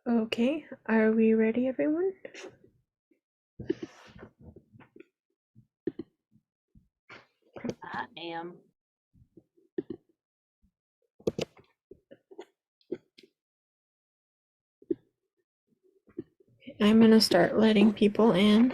Okay, are we ready, everyone? I am. I'm gonna start letting people in.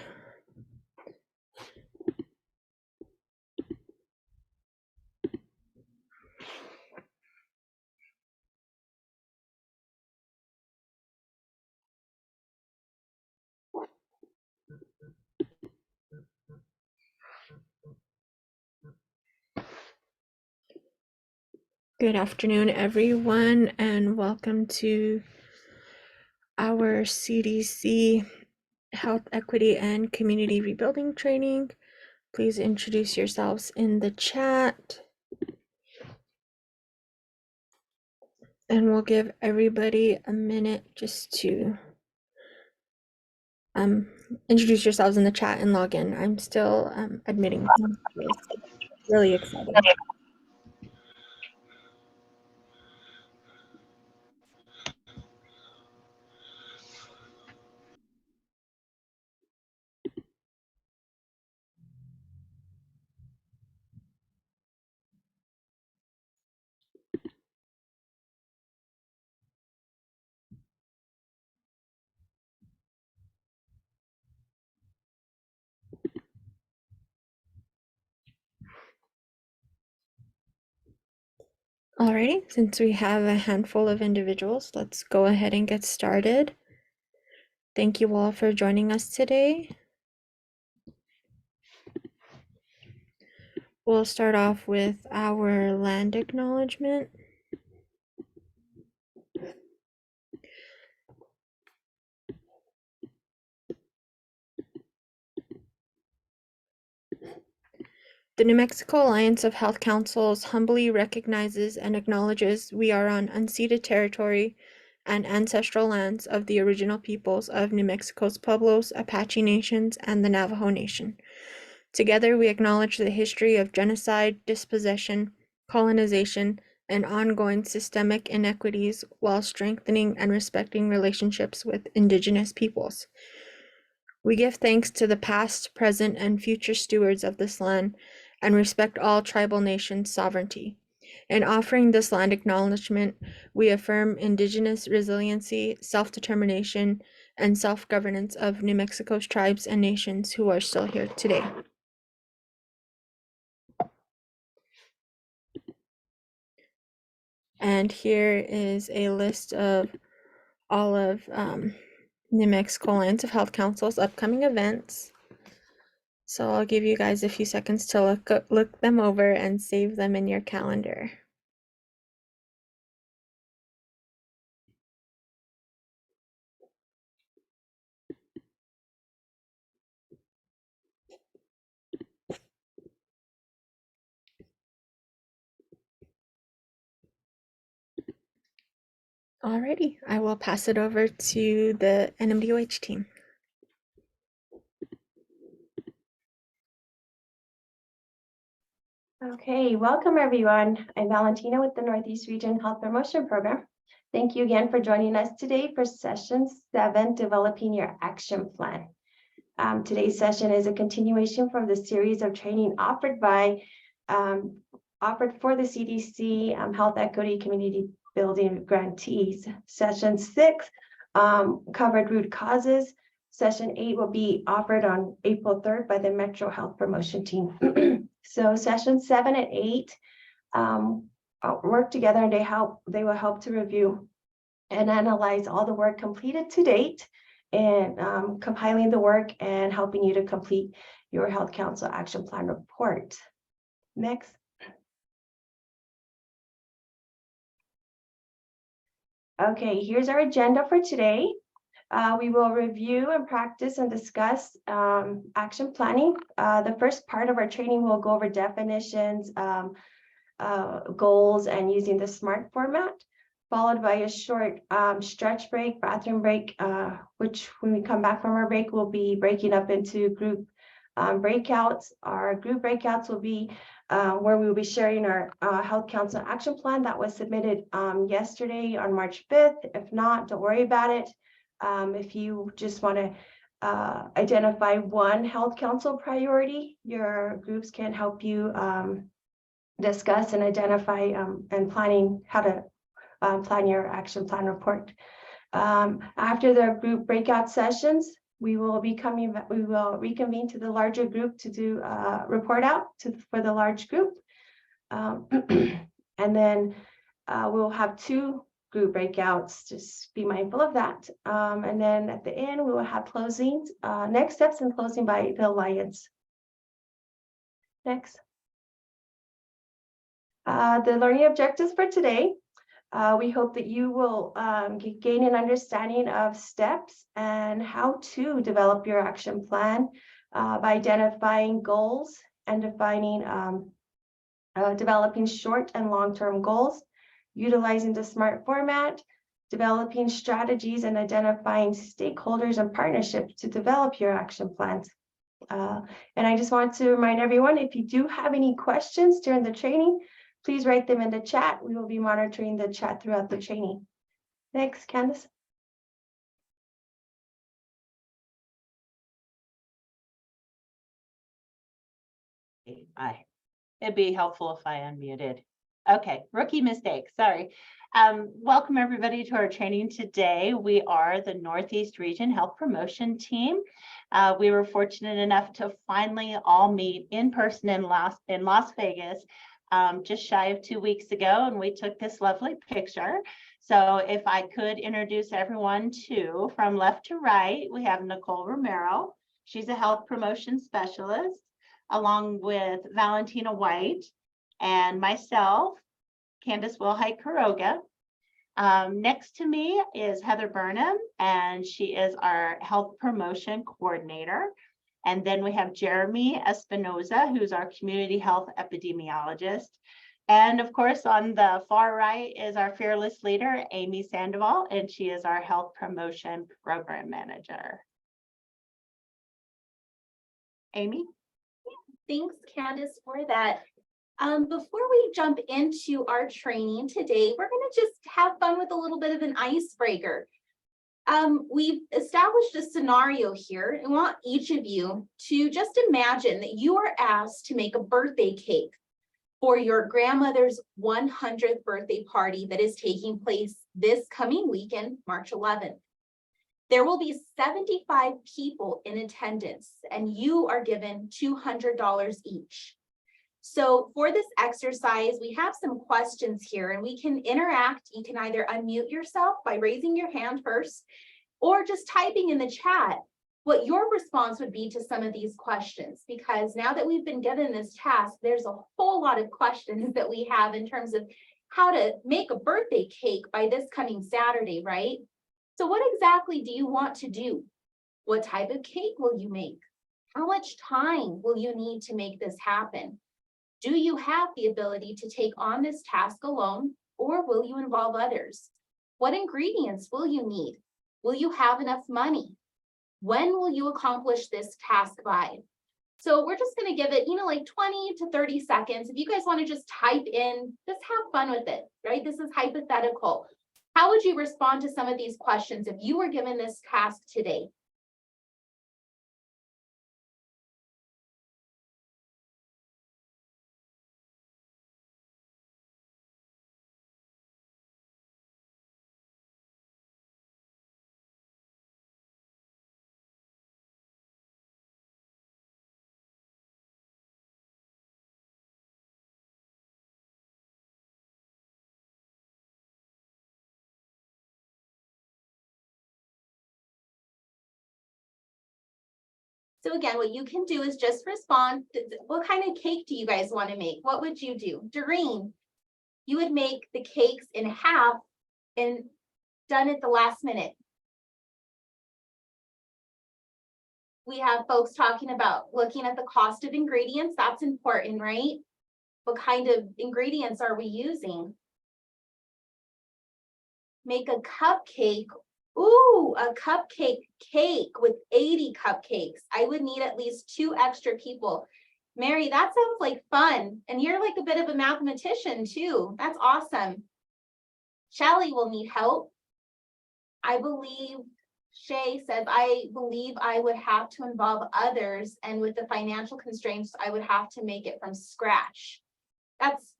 Good afternoon, everyone, and welcome to our CDC Health Equity and Community Rebuilding Training. Please introduce yourselves in the chat. And we'll give everybody a minute just to introduce yourselves in the chat and log in. I'm still admitting. Really excited. Alrighty, since we have a handful of individuals, let's go ahead and get started. Thank you all for joining us today. We'll start off with our land acknowledgement. The New Mexico Alliance of Health Councils humbly recognizes and acknowledges we are on unceded territory and ancestral lands of the original peoples of New Mexico's Pueblos, Apache Nations, and the Navajo Nation. Together, we acknowledge the history of genocide, dispossession, colonization, and ongoing systemic inequities while strengthening and respecting relationships with Indigenous peoples. We give thanks to the past, present, and future stewards of this land and respect all tribal nations' sovereignty. In offering this land acknowledgement, we affirm Indigenous resiliency, self-determination, and self-governance of New Mexico's tribes and nations who are still here today. And here is a list of all of New Mexico Alliance of Health Council's upcoming events. So I'll give you guys a few seconds to look them over and save them in your calendar. Alrighty, I will pass it over to the NMDOH team. Okay, welcome everyone. I'm Valentina with the Northeast Region Health Promotion Program. Thank you again for joining us today for session 7, Developing Your Action Plan. Today's session is a continuation from the series of training offered for the CDC Health Equity Community Building grantees. Session 6 covered root causes. Session 8 will be offered on April 3rd by the Metro Health Promotion team. So session 7 and 8 work together, and they will help to review and analyze all the work completed to date, and compiling the work and helping you to complete your Health Council Action Plan report. Next. Okay, here's our agenda for today. We will review and practice and discuss action planning. The first part of our training will go over definitions, goals, and using the SMART format, followed by a short stretch break, bathroom break, which when we come back from our break, we'll be breaking up into group breakouts. Our group breakouts will be where we will be sharing our Health Council action plan that was submitted yesterday on March 5th. If not, don't worry about it. If you just want to identify one Health Council priority, your groups can help you discuss and identify and planning how to plan your action plan report. After the group breakout sessions, we will reconvene to the larger group to do report out for the large group. And then we'll have 2 group breakouts, just be mindful of that. And then at the end, we will have closings, next steps and closing by the Alliance. Next. The learning objectives for today. We hope that you will gain an understanding of steps and how to develop your action plan by identifying goals and defining, developing short and long-term goals, utilizing the SMART format, developing strategies and identifying stakeholders and partnerships to develop your action plans. And I just want to remind everyone, if you do have any questions during the training, please write them in the chat. We will be monitoring the chat throughout the training. Next, Candace. It'd be helpful if I unmuted. Okay, rookie mistake, sorry. Welcome everybody to our training today. We are the Northeast Region Health Promotion Team. We were fortunate enough to finally all meet in person in Las Vegas just shy of 2 weeks ago, and we took this lovely picture. So if I could introduce everyone to, from left to right, we have Nicole Romero. She's a health promotion specialist, along with Valentina White and myself, Candace Wilhite Quiroga. Next to me is Heather Burnham, and she is our health promotion coordinator. And then we have Jeremy Espinoza, who's our community health epidemiologist. And of course, on the far right is our fearless leader, Amy Sandoval, and she is our health promotion program manager. Amy? Thanks, Candace, for that. Before we jump into our training today, we're going to just have fun with a little bit of an icebreaker. We've established a scenario here and want each of you to just imagine that you are asked to make a birthday cake for your grandmother's 100th birthday party that is taking place this coming weekend, March 11th. There will be 75 people in attendance, and you are given $200 each. So for this exercise, we have some questions here, and we can interact. You can either unmute yourself by raising your hand first, or just typing in the chat what your response would be to some of these questions. Because now that we've been given this task, there's a whole lot of questions that we have in terms of how to make a birthday cake by this coming Saturday, right? So what exactly do you want to do? What type of cake will you make? How much time will you need to make this happen? Do you have the ability to take on this task alone, or will you involve others? What ingredients will you need? Will you have enough money? When will you accomplish this task by? So we're just going to give it, like 20 to 30 seconds. If you guys want to just type in, just have fun with it, right? This is hypothetical. How would you respond to some of these questions if you were given this task today? So again, what you can do is just respond. What kind of cake do you guys want to make? What would you do? Doreen, you would make the cakes in half and done at the last minute. We have folks talking about looking at the cost of ingredients. That's important, right? What kind of ingredients are we using? Make a cupcake. Ooh, a cupcake cake with 80 cupcakes. I would need at least 2 extra people. Mary, that sounds like fun. And you're like a bit of a mathematician too. That's awesome. Shelly will need help. I believe Shay says, I believe I would have to involve others, and with the financial constraints, I would have to make it from scratch. That's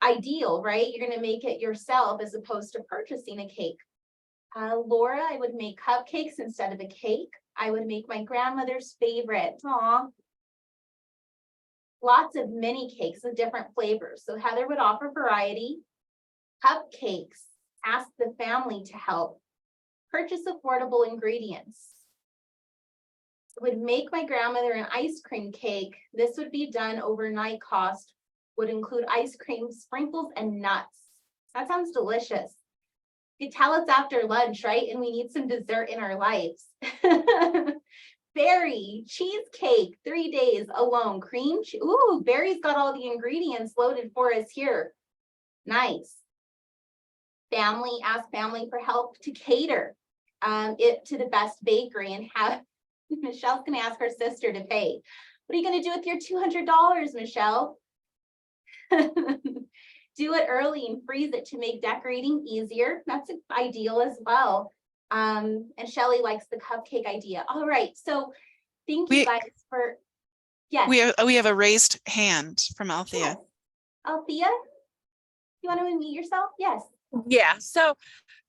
ideal, right? You're going to make it yourself as opposed to purchasing a cake. Laura, I would make cupcakes instead of a cake. I would make my grandmother's favorite. Aw. Lots of mini cakes of different flavors. So Heather would offer variety. Cupcakes, ask the family to help. Purchase affordable ingredients. Would make my grandmother an ice cream cake. This would be done overnight. Cost would include ice cream, sprinkles, and nuts. That sounds delicious. You could tell it's after lunch, right? And we need some dessert in our lives. Berry, cheesecake, 3 days alone. Cream, ooh, Barry's got all the ingredients loaded for us here. Nice. Family, ask family for help to cater it to the best bakery and have, Michelle's gonna ask her sister to pay. What are you gonna do with your $200, Michelle? Do it early and freeze it to make decorating easier. That's ideal as well. And Shelly likes the cupcake idea. All right, so thank you guys for, yes. We have a raised hand from Althea. Yes. Althea, you want to unmute yourself? Yes. Yeah, so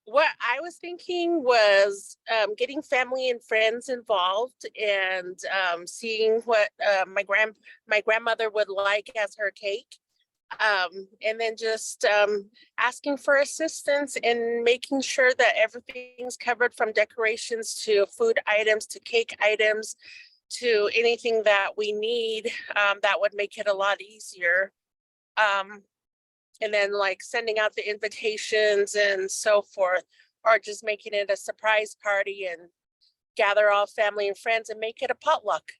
what I was thinking was getting family and friends involved and seeing what my grandmother would like as her cake. And then just asking for assistance and making sure that everything's covered, from decorations to food items to cake items to anything that we need that would make it a lot easier. And then like sending out the invitations and so forth, or just making it a surprise party and gather all family and friends and make it a potluck.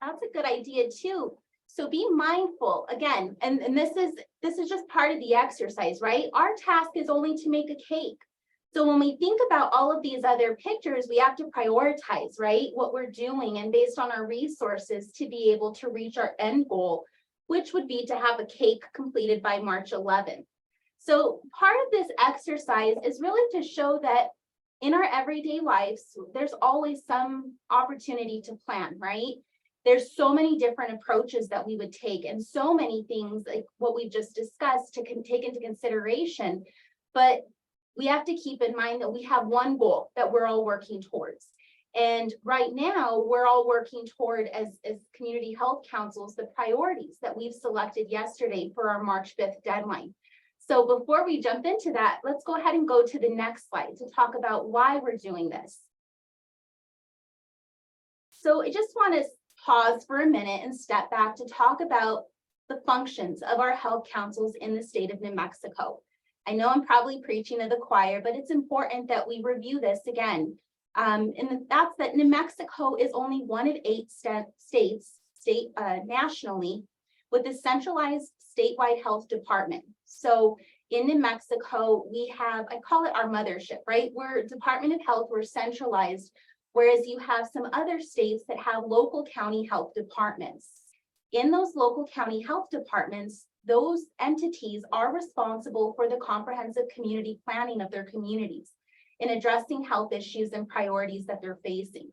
That's a good idea too. So be mindful again, and this is just part of the exercise, right? Our task is only to make a cake. So when we think about all of these other pictures, we have to prioritize, right? What we're doing, and based on our resources to be able to reach our end goal, which would be to have a cake completed by March 11th. So part of this exercise is really to show that in our everyday lives, there's always some opportunity to plan, right? There's so many different approaches that we would take, and so many things like what we've just discussed to take into consideration. But we have to keep in mind that we have one goal that we're all working towards. And right now, we're all working toward, as community health councils, the priorities that we've selected yesterday for our March 5th deadline. So before we jump into that, let's go ahead and go to the next slide to talk about why we're doing this. So I just want to pause for a minute and step back to talk about the functions of our health councils in the state of New Mexico. I know I'm probably preaching to the choir, but it's important that we review this again. And that's that New Mexico is only one of 8 states nationally with a centralized statewide health department. So in New Mexico, we have, I call it our mothership, right? We're Department of Health, we're centralized, whereas you have some other states that have local county health departments. In those local county health departments, those entities are responsible for the comprehensive community planning of their communities in addressing health issues and priorities that they're facing.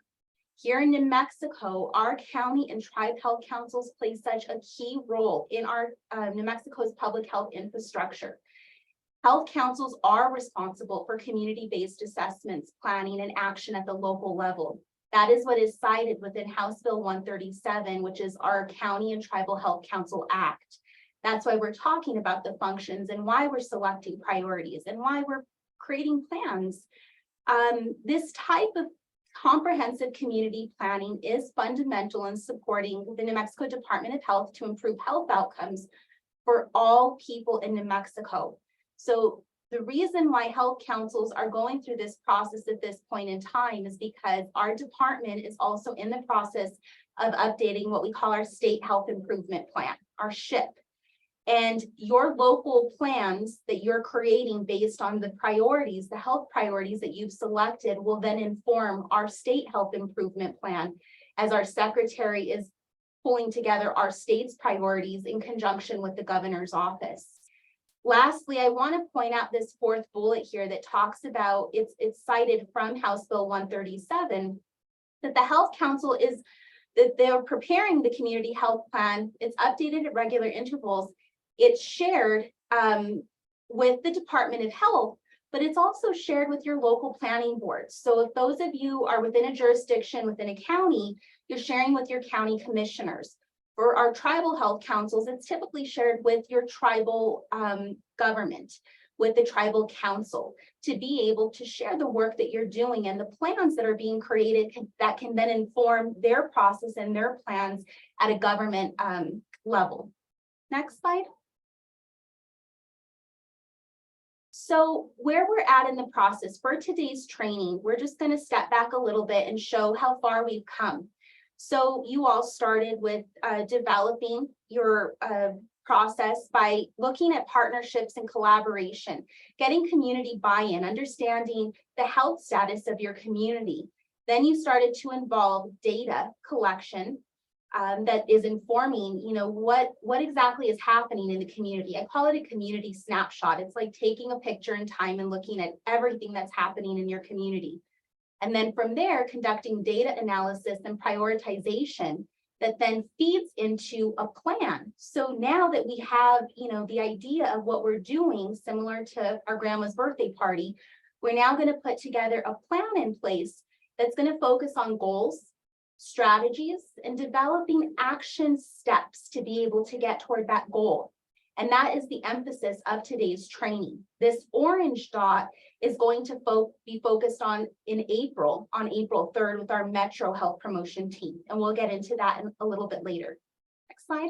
Here in New Mexico, our county and tribe health councils play such a key role in our New Mexico's public health infrastructure. Health councils are responsible for community-based assessments, planning, and action at the local level. That is what is cited within House Bill 137, which is our County and Tribal Health Council Act. That's why we're talking about the functions and why we're selecting priorities and why we're creating plans. This type of comprehensive community planning is fundamental in supporting the New Mexico Department of Health to improve health outcomes for all people in New Mexico. So the reason why health councils are going through this process at this point in time is because our department is also in the process of updating what we call our State Health Improvement Plan, our SHIP. And your local plans that you're creating based on the priorities, the health priorities that you've selected, will then inform our State Health Improvement Plan, as our secretary is pulling together our state's priorities in conjunction with the governor's office. Lastly, I want to point out this fourth bullet here that talks about, it's cited from House Bill 137, that the Health Council is, that they're preparing the community health plan. It's updated at regular intervals. It's shared with the Department of Health, but it's also shared with your local planning boards. So if those of you are within a jurisdiction, within a county, you're sharing with your county commissioners. For our tribal health councils, it's typically shared with your tribal government, with the tribal council, to be able to share the work that you're doing and the plans that are being created that can then inform their process and their plans at a government level. Next slide. So where we're at in the process for today's training, we're just going to step back a little bit and show how far we've come. So you all started with developing your process by looking at partnerships and collaboration, getting community buy-in, understanding the health status of your community. Then you started to involve data collection that is informing, you know, what exactly is happening in the community. I call it a community snapshot. It's like taking a picture in time and looking at everything that's happening in your community. And then from there, conducting data analysis and prioritization that then feeds into a plan. So now that we have, you know, the idea of what we're doing, similar to our grandma's birthday party, we're now going to put together a plan in place that's going to focus on goals, strategies, and developing action steps to be able to get toward that goal. And that is the emphasis of today's training. This orange dot is going to be focused on in April, on April 3rd with our Metro Health Promotion team. And we'll get into that in a little bit later. Next slide.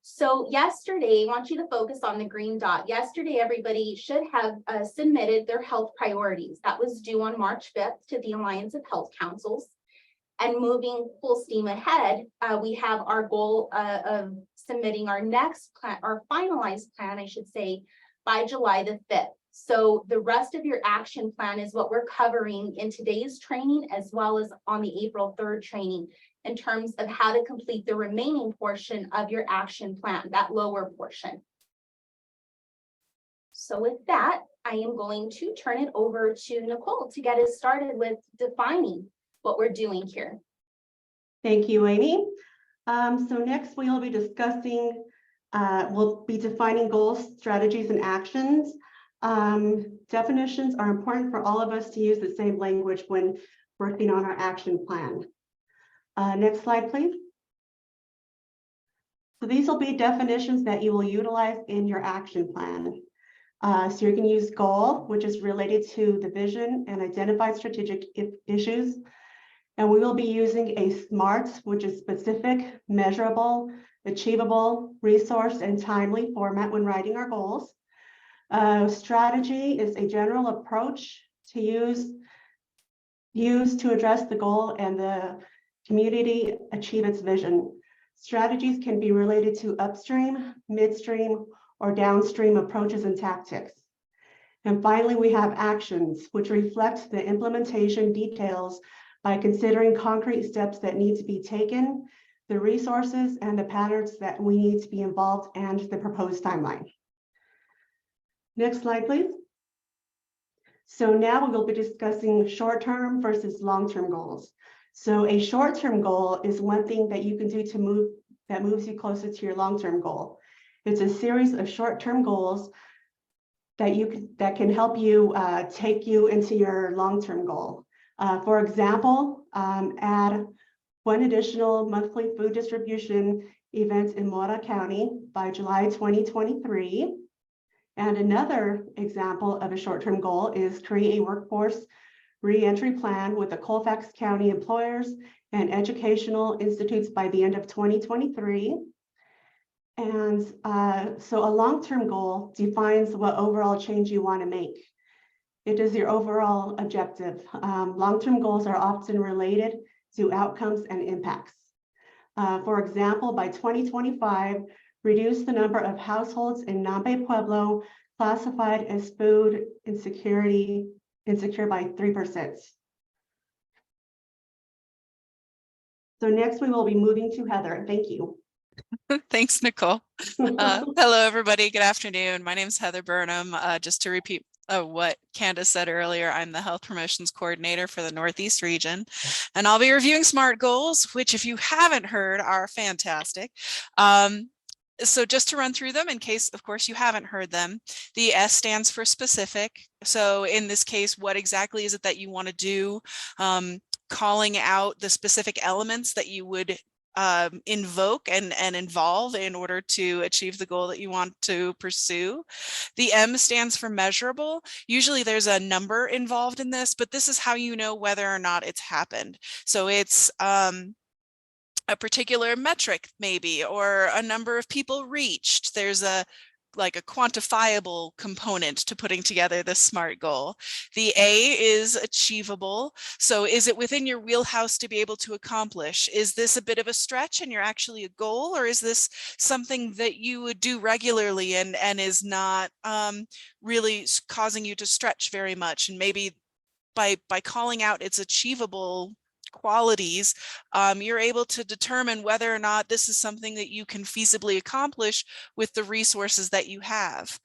So yesterday, I want you to focus on the green dot. Yesterday, everybody should have submitted their health priorities. That was due on March 5th to the Alliance of Health Councils. And moving full steam ahead, we have our goal of submitting our next plan, our finalized plan, I should say, by July the 5th. So the rest of your action plan is what we're covering in today's training, as well as on the April 3rd training, in terms of how to complete the remaining portion of your action plan, that lower portion. So with that, I am going to turn it over to Nicole to get us started with defining what we're doing here. Thank you, Amy. So next we will be discussing, we'll be defining goals, strategies, and actions. Definitions are important for all of us to use the same language when working on our action plan. Next slide, please. So these will be definitions that you will utilize in your action plan. So you can use goal, which is related to the vision and identified strategic issues. And we will be using a SMART, which is specific, measurable, achievable, resourced, and timely format when writing our goals. Strategy is a general approach to use to address the goal and the community achieve its vision. Strategies can be related to upstream, midstream, or downstream approaches and tactics. And finally, we have actions, which reflect the implementation details by considering concrete steps that need to be taken, the resources and the patterns that we need to be involved, and the proposed timeline. Next slide, please. So now we will be discussing short-term versus long-term goals. So a short-term goal is one thing that you can do that moves you closer to your long-term goal. It's a series of short-term goals that can help you take you into your long-term goal. For example, add one additional monthly food distribution event in Mora County by July 2023. And another example of a short-term goal is create a workforce re-entry plan with the Colfax County employers and educational institutes by the end of 2023. And so a long-term goal defines what overall change you want to make. It is your overall objective. Long-term goals are often related to outcomes and impacts. For example, by 2025, reduce the number of households in Nambe Pueblo classified as food insecure by 3%. So next we will be moving to Heather. Thank you. Thanks, Nicole. Hello, everybody. Good afternoon. My name is Heather Burnham. Just to repeat what Candace said earlier, I'm the Health Promotions Coordinator for the Northeast region, and I'll be reviewing SMART goals, which if you haven't heard are fantastic. So just to run through them in case, of course, you haven't heard them, the S stands for specific. So in this case, what exactly is it that you want to do? Calling out the specific elements that you would invoke and involve in order to achieve the goal that you want to pursue. The M stands for measurable. Usually there's a number involved in this, but this is how you know whether or not it's happened. So it's a particular metric maybe, or a number of people reached. There's like a quantifiable component to putting together the SMART goal. The A is achievable. So is it within your wheelhouse to be able to accomplish? Is this a bit of a stretch and you're actually a goal, or is this something that you would do regularly and is not really causing you to stretch very much? And maybe by calling out its achievable qualities, you're able to determine whether or not this is something that you can feasibly accomplish with the resources that you have.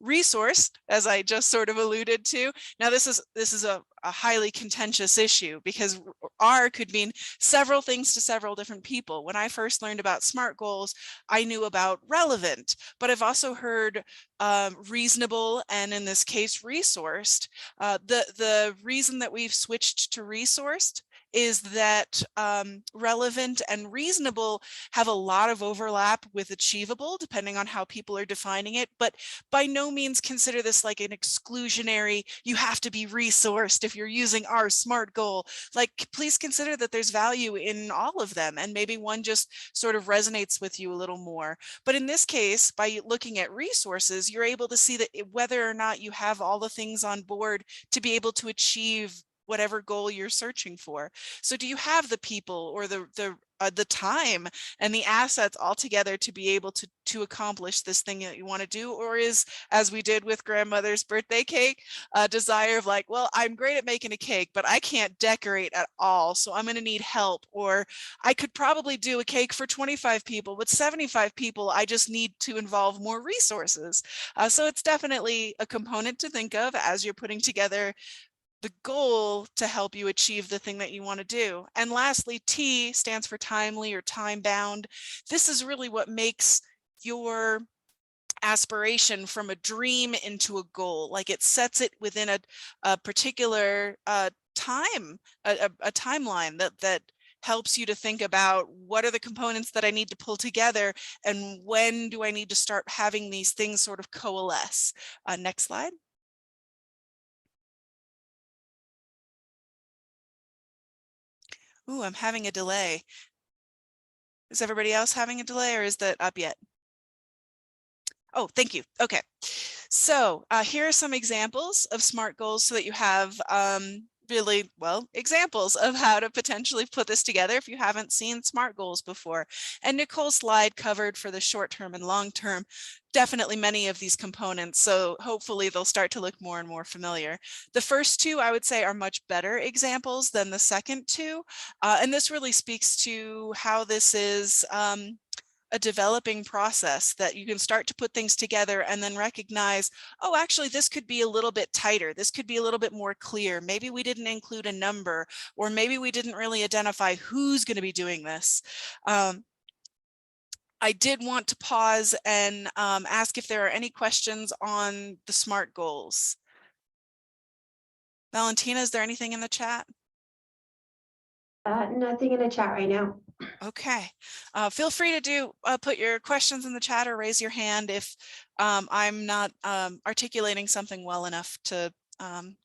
Resource, as I just sort of alluded to. Now this is a highly contentious issue, because R could mean several things to several different people. When I first learned about SMART goals, I knew about relevant, but I've also heard reasonable, and in this case, resourced. The reason that we've switched to resourced is that relevant and reasonable have a lot of overlap with achievable, depending on how people are defining it, but by no means consider this like an exclusionary, you have to be resourced if you're using our SMART goal. Like, please consider that there's value in all of them, and maybe one just sort of resonates with you a little more. But in this case, by looking at resources, you're able to see that whether or not you have all the things on board to be able to achieve whatever goal you're searching for. So do you have the people or the time and the assets all together to be able to accomplish this thing that you want to do? Or is, as we did with grandmother's birthday cake, a desire of like, well, I'm great at making a cake, but I can't decorate at all, so I'm going to need help. Or I could probably do a cake for 25 people, but 75 people, I just need to involve more resources. So it's definitely a component to think of as you're putting together the goal to help you achieve the thing that you want to do. And lastly, T stands for timely or time bound. This is really what makes your aspiration from a dream into a goal. Like, it sets it within a particular time, a timeline that helps you to think about what are the components that I need to pull together, and when do I need to start having these things sort of coalesce. Next slide. Ooh, I'm having a delay. Is everybody else having a delay, or is that up yet? Oh, thank you. Okay. So here are some examples of SMART goals so that you have really, well, examples of how to potentially put this together if you haven't seen SMART goals before. And Nicole's slide covered for the short term and long term definitely many of these components, so hopefully they'll start to look more and more familiar. The first two, I would say, are much better examples than the second two, and this really speaks to how this is a developing process, that you can start to put things together and then recognize, oh, actually, this could be a little bit tighter. This could be a little bit more clear. Maybe we didn't include a number, or maybe we didn't really identify who's going to be doing this. I did want to pause and ask if there are any questions on the SMART goals. Valentina, is there anything in the chat? Nothing in the chat right now. Okay, feel free to put your questions in the chat or raise your hand if I'm not articulating something well enough to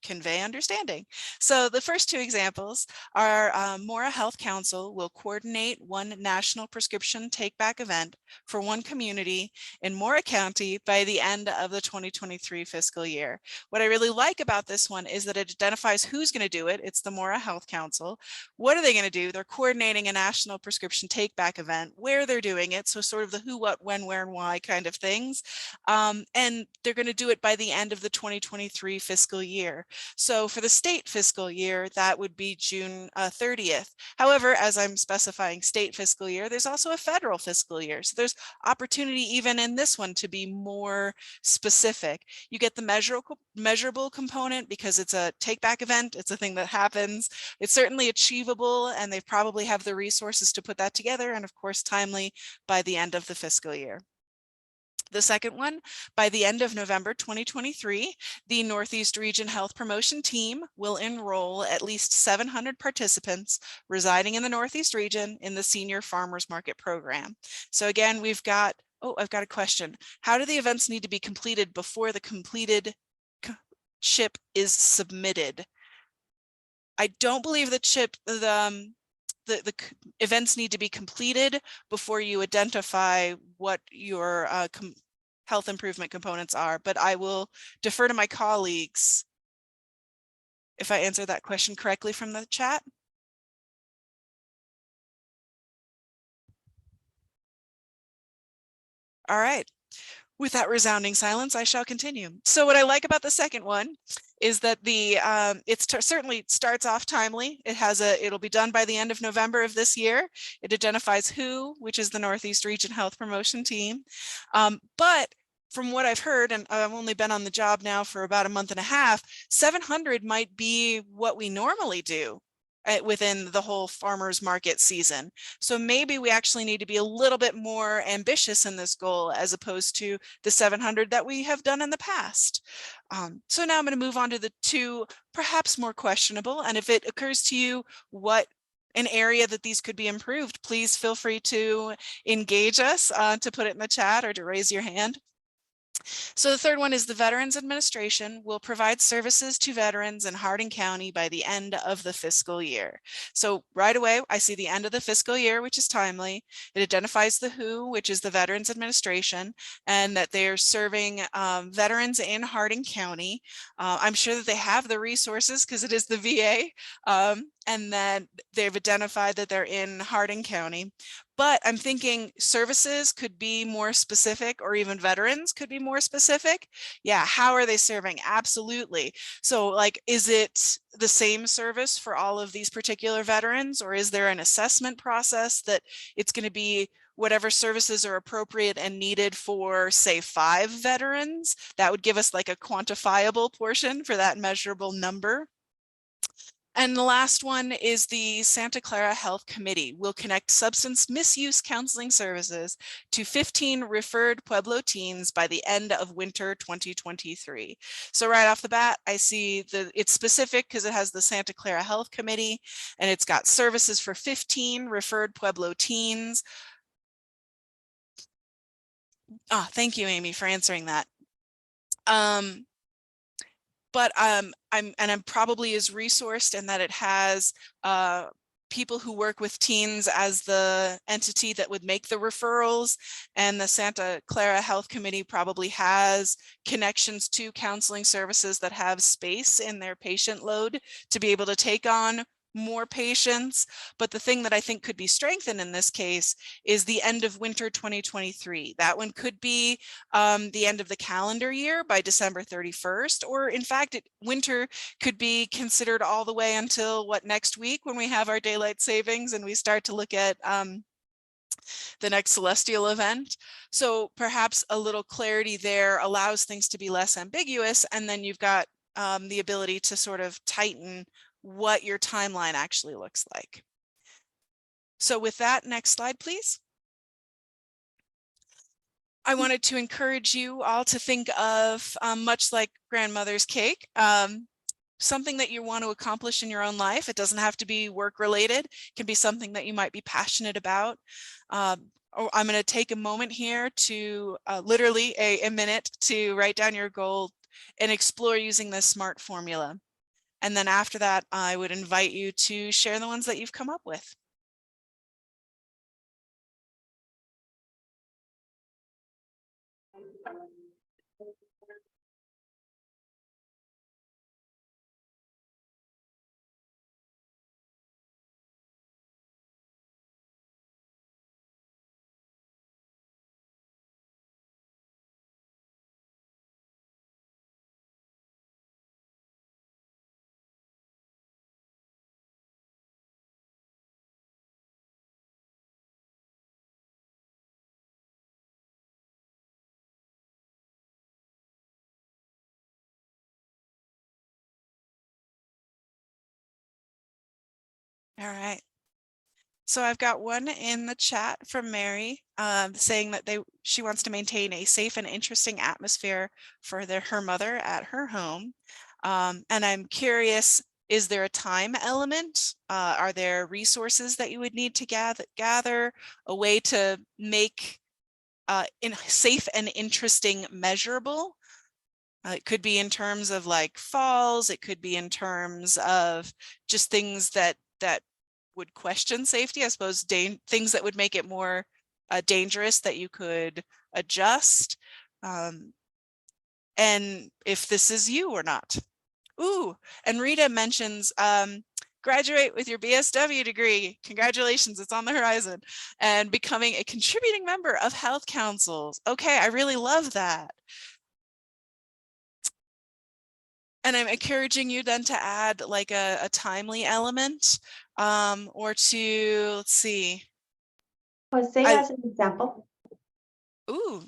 convey understanding. So the first two examples are Mora Health Council will coordinate one national prescription take-back event for one community in Mora County by the end of the 2023 fiscal year. What I really like about this one is that it identifies who's going to do it. It's the Mora Health Council. What are they going to do? They're coordinating a national prescription take-back event, where they're doing it, so sort of the who, what, when, where, and why kind of things. And they're going to do it by the end of the 2023 fiscal year. So for the state fiscal year, that would be June 30th. However, as I'm specifying state fiscal year, there's also a federal fiscal year. So there's opportunity even in this one to be more specific. You get the measurable component because it's a take back event. It's a thing that happens. It's certainly achievable, and they probably have the resources to put that together, and of course timely by the end of the fiscal year. The second one, by the end of November 2023, the Northeast Region Health Promotion Team will enroll at least 700 participants residing in the Northeast region in the Senior Farmers Market Program. So again, we've got, oh, I've got a question. How do the events need to be completed before the completed chip is submitted? I don't believe the chip, the events need to be completed before you identify what your health improvement components are, but I will defer to my colleagues if I answer that question correctly from the chat. All right. With that resounding silence, I shall continue. So what I like about the second one is that the certainly starts off timely. It'll be done by the end of November of this year. It identifies WHO, which is the Northeast Region Health Promotion Team. But from what I've heard, and I've only been on the job now for about a month and a half, 700 might be what we normally do within the whole farmers market season. So maybe we actually need to be a little bit more ambitious in this goal as opposed to the 700 that we have done in the past. So now I'm going to move on to the two perhaps more questionable. And if it occurs to you what an area that these could be improved, please feel free to engage us, to put it in the chat or to raise your hand. So the third one is the Veterans Administration will provide services to veterans in Hardin County by the end of the fiscal year. So right away, I see the end of the fiscal year, which is timely. It identifies the WHO, which is the Veterans Administration, and that they are serving veterans in Hardin County. I'm sure that they have the resources because it is the VA, and then they've identified that they're in Hardin County. But I'm thinking services could be more specific, or even veterans could be more specific. Yeah, how are they serving? Absolutely. So like, is it the same service for all of these particular veterans, or is there an assessment process that it's going to be whatever services are appropriate and needed for, say, 5 veterans? That would give us like a quantifiable portion for that measurable number. And the last one is the Santa Clara Health Committee will connect substance misuse counseling services to 15 referred Pueblo teens by the end of winter 2023. So right off the bat, I see that it's specific because it has the Santa Clara Health Committee, and it's got services for 15 referred Pueblo teens. Thank you, Amy, for answering that. But I'm probably is resourced in that it has people who work with teens as the entity that would make the referrals, and the Santa Clara Health Committee probably has connections to counseling services that have space in their patient load to be able to take on more patients. But the thing that I think could be strengthened in this case is the end of winter 2023. That one could be the end of the calendar year by December 31st, or in fact, winter could be considered all the way until next week when we have our daylight savings and we start to look at the next celestial event. So perhaps a little clarity there allows things to be less ambiguous, and then you've got the ability to sort of tighten what your timeline actually looks like. So with that, next slide, please. I wanted to encourage you all to think of, much like grandmother's cake, something that you want to accomplish in your own life. It doesn't have to be work related. It can be something that you might be passionate about. I'm going to take a moment here to literally a minute to write down your goal and explore using this SMART formula. And then after that, I would invite you to share the ones that you've come up with. All right. So I've got one in the chat from Mary saying that she wants to maintain a safe and interesting atmosphere for her mother at her home. And I'm curious, is there a time element? Are there resources that you would need to gather a way to make safe and interesting measurable? It could be in terms of like falls. It could be in terms of just things that would question safety, I suppose, things that would make it more dangerous that you could adjust. And if this is you or not. Ooh, and Rita mentions graduate with your BSW degree. Congratulations, it's on the horizon. And becoming a contributing member of health councils. Okay, I really love that. And I'm encouraging you then to add like a timely element or to, let's see. Jose has an example. Ooh,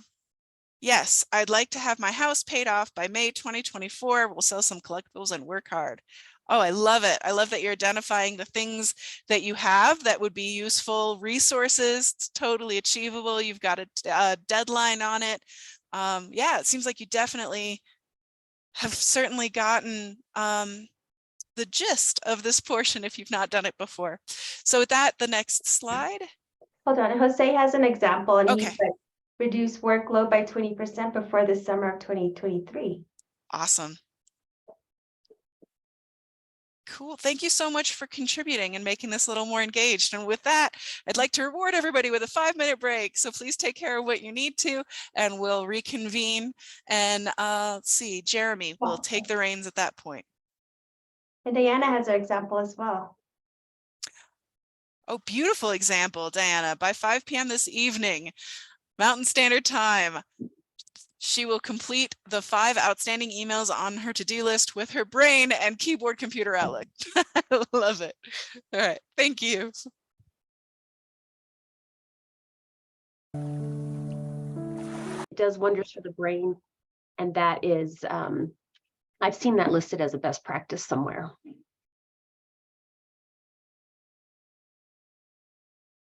yes, I'd like to have my house paid off by May 2024. We'll sell some collectibles and work hard. Oh, I love it. I love that you're identifying the things that you have that would be useful resources. It's totally achievable. You've got a deadline on it. Yeah, it seems like you definitely have certainly gotten the gist of this portion if you've not done it before. So with that, the next slide. Hold on, Jose has an example, and he Okay. said reduce workload by 20% before the summer of 2023. Awesome. Cool. Thank you so much for contributing and making this a little more engaged. And with that, I'd like to reward everybody with a 5-minute break. So please take care of what you need to, and we'll reconvene. And let's see, Jeremy will take the reins at that point. And Diana has an example as well. Oh, beautiful example, Diana. By 5 p.m. this evening, Mountain Standard Time, she will complete the 5 outstanding emails on her to-do list with her brain and keyboard computer outlook. I love it. All right, thank you. It does wonders for the brain. And that is, I've seen that listed as a best practice somewhere.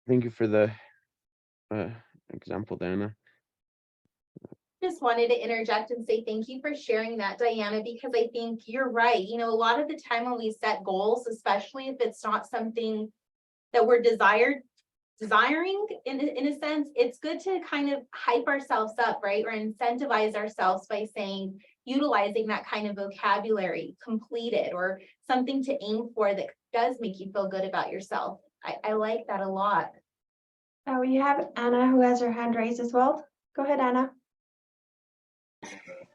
Thank you for the example, Diana. Just wanted to interject and say thank you for sharing that, Diana, because I think you're right. You know, a lot of the time when we set goals, especially if it's not something that we're desiring in a sense, it's good to kind of hype ourselves up, right? Or incentivize ourselves by saying, utilizing that kind of vocabulary, completed, or something to aim for that does make you feel good about yourself. I like that a lot. We have Anna who has her hand raised as well. Go ahead, Anna.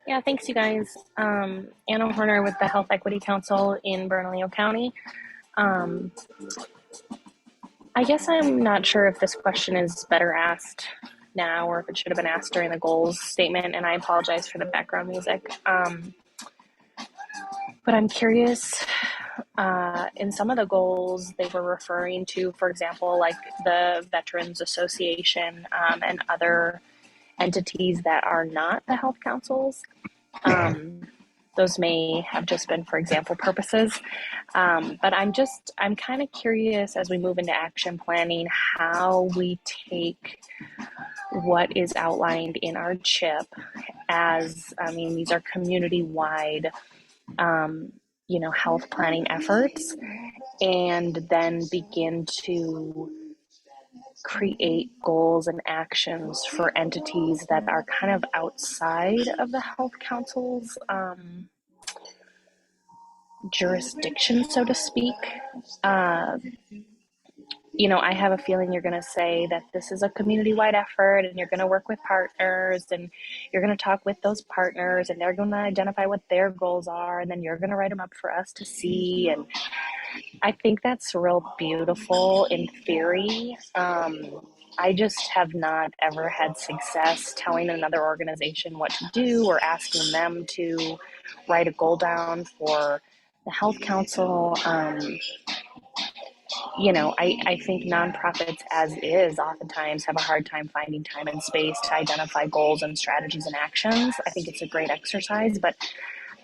Yeah, thanks, you guys. Anna Horner with the Health Equity Council in Bernalillo County. I guess I'm not sure if this question is better asked now or if it should have been asked during the goals statement, and I apologize for the background music. But I'm curious, in some of the goals they were referring to, for example, like the Veterans Association and other entities that are not the health councils. Those may have just been for example purposes. But I'm kind of curious as we move into action planning, how we take what is outlined in our CHIP as, I mean, these are community-wide, health planning efforts, and then begin to create goals and actions for entities that are kind of outside of the health council's jurisdiction, so to speak. I have a feeling you're going to say that this is a community-wide effort and you're going to work with partners and you're going to talk with those partners and they're going to identify what their goals are and then you're going to write them up for us to see. And I think that's real beautiful in theory. I just have not ever had success telling another organization what to do or asking them to write a goal down for the health council. I think nonprofits as is oftentimes have a hard time finding time and space to identify goals and strategies and actions. I think it's a great exercise, but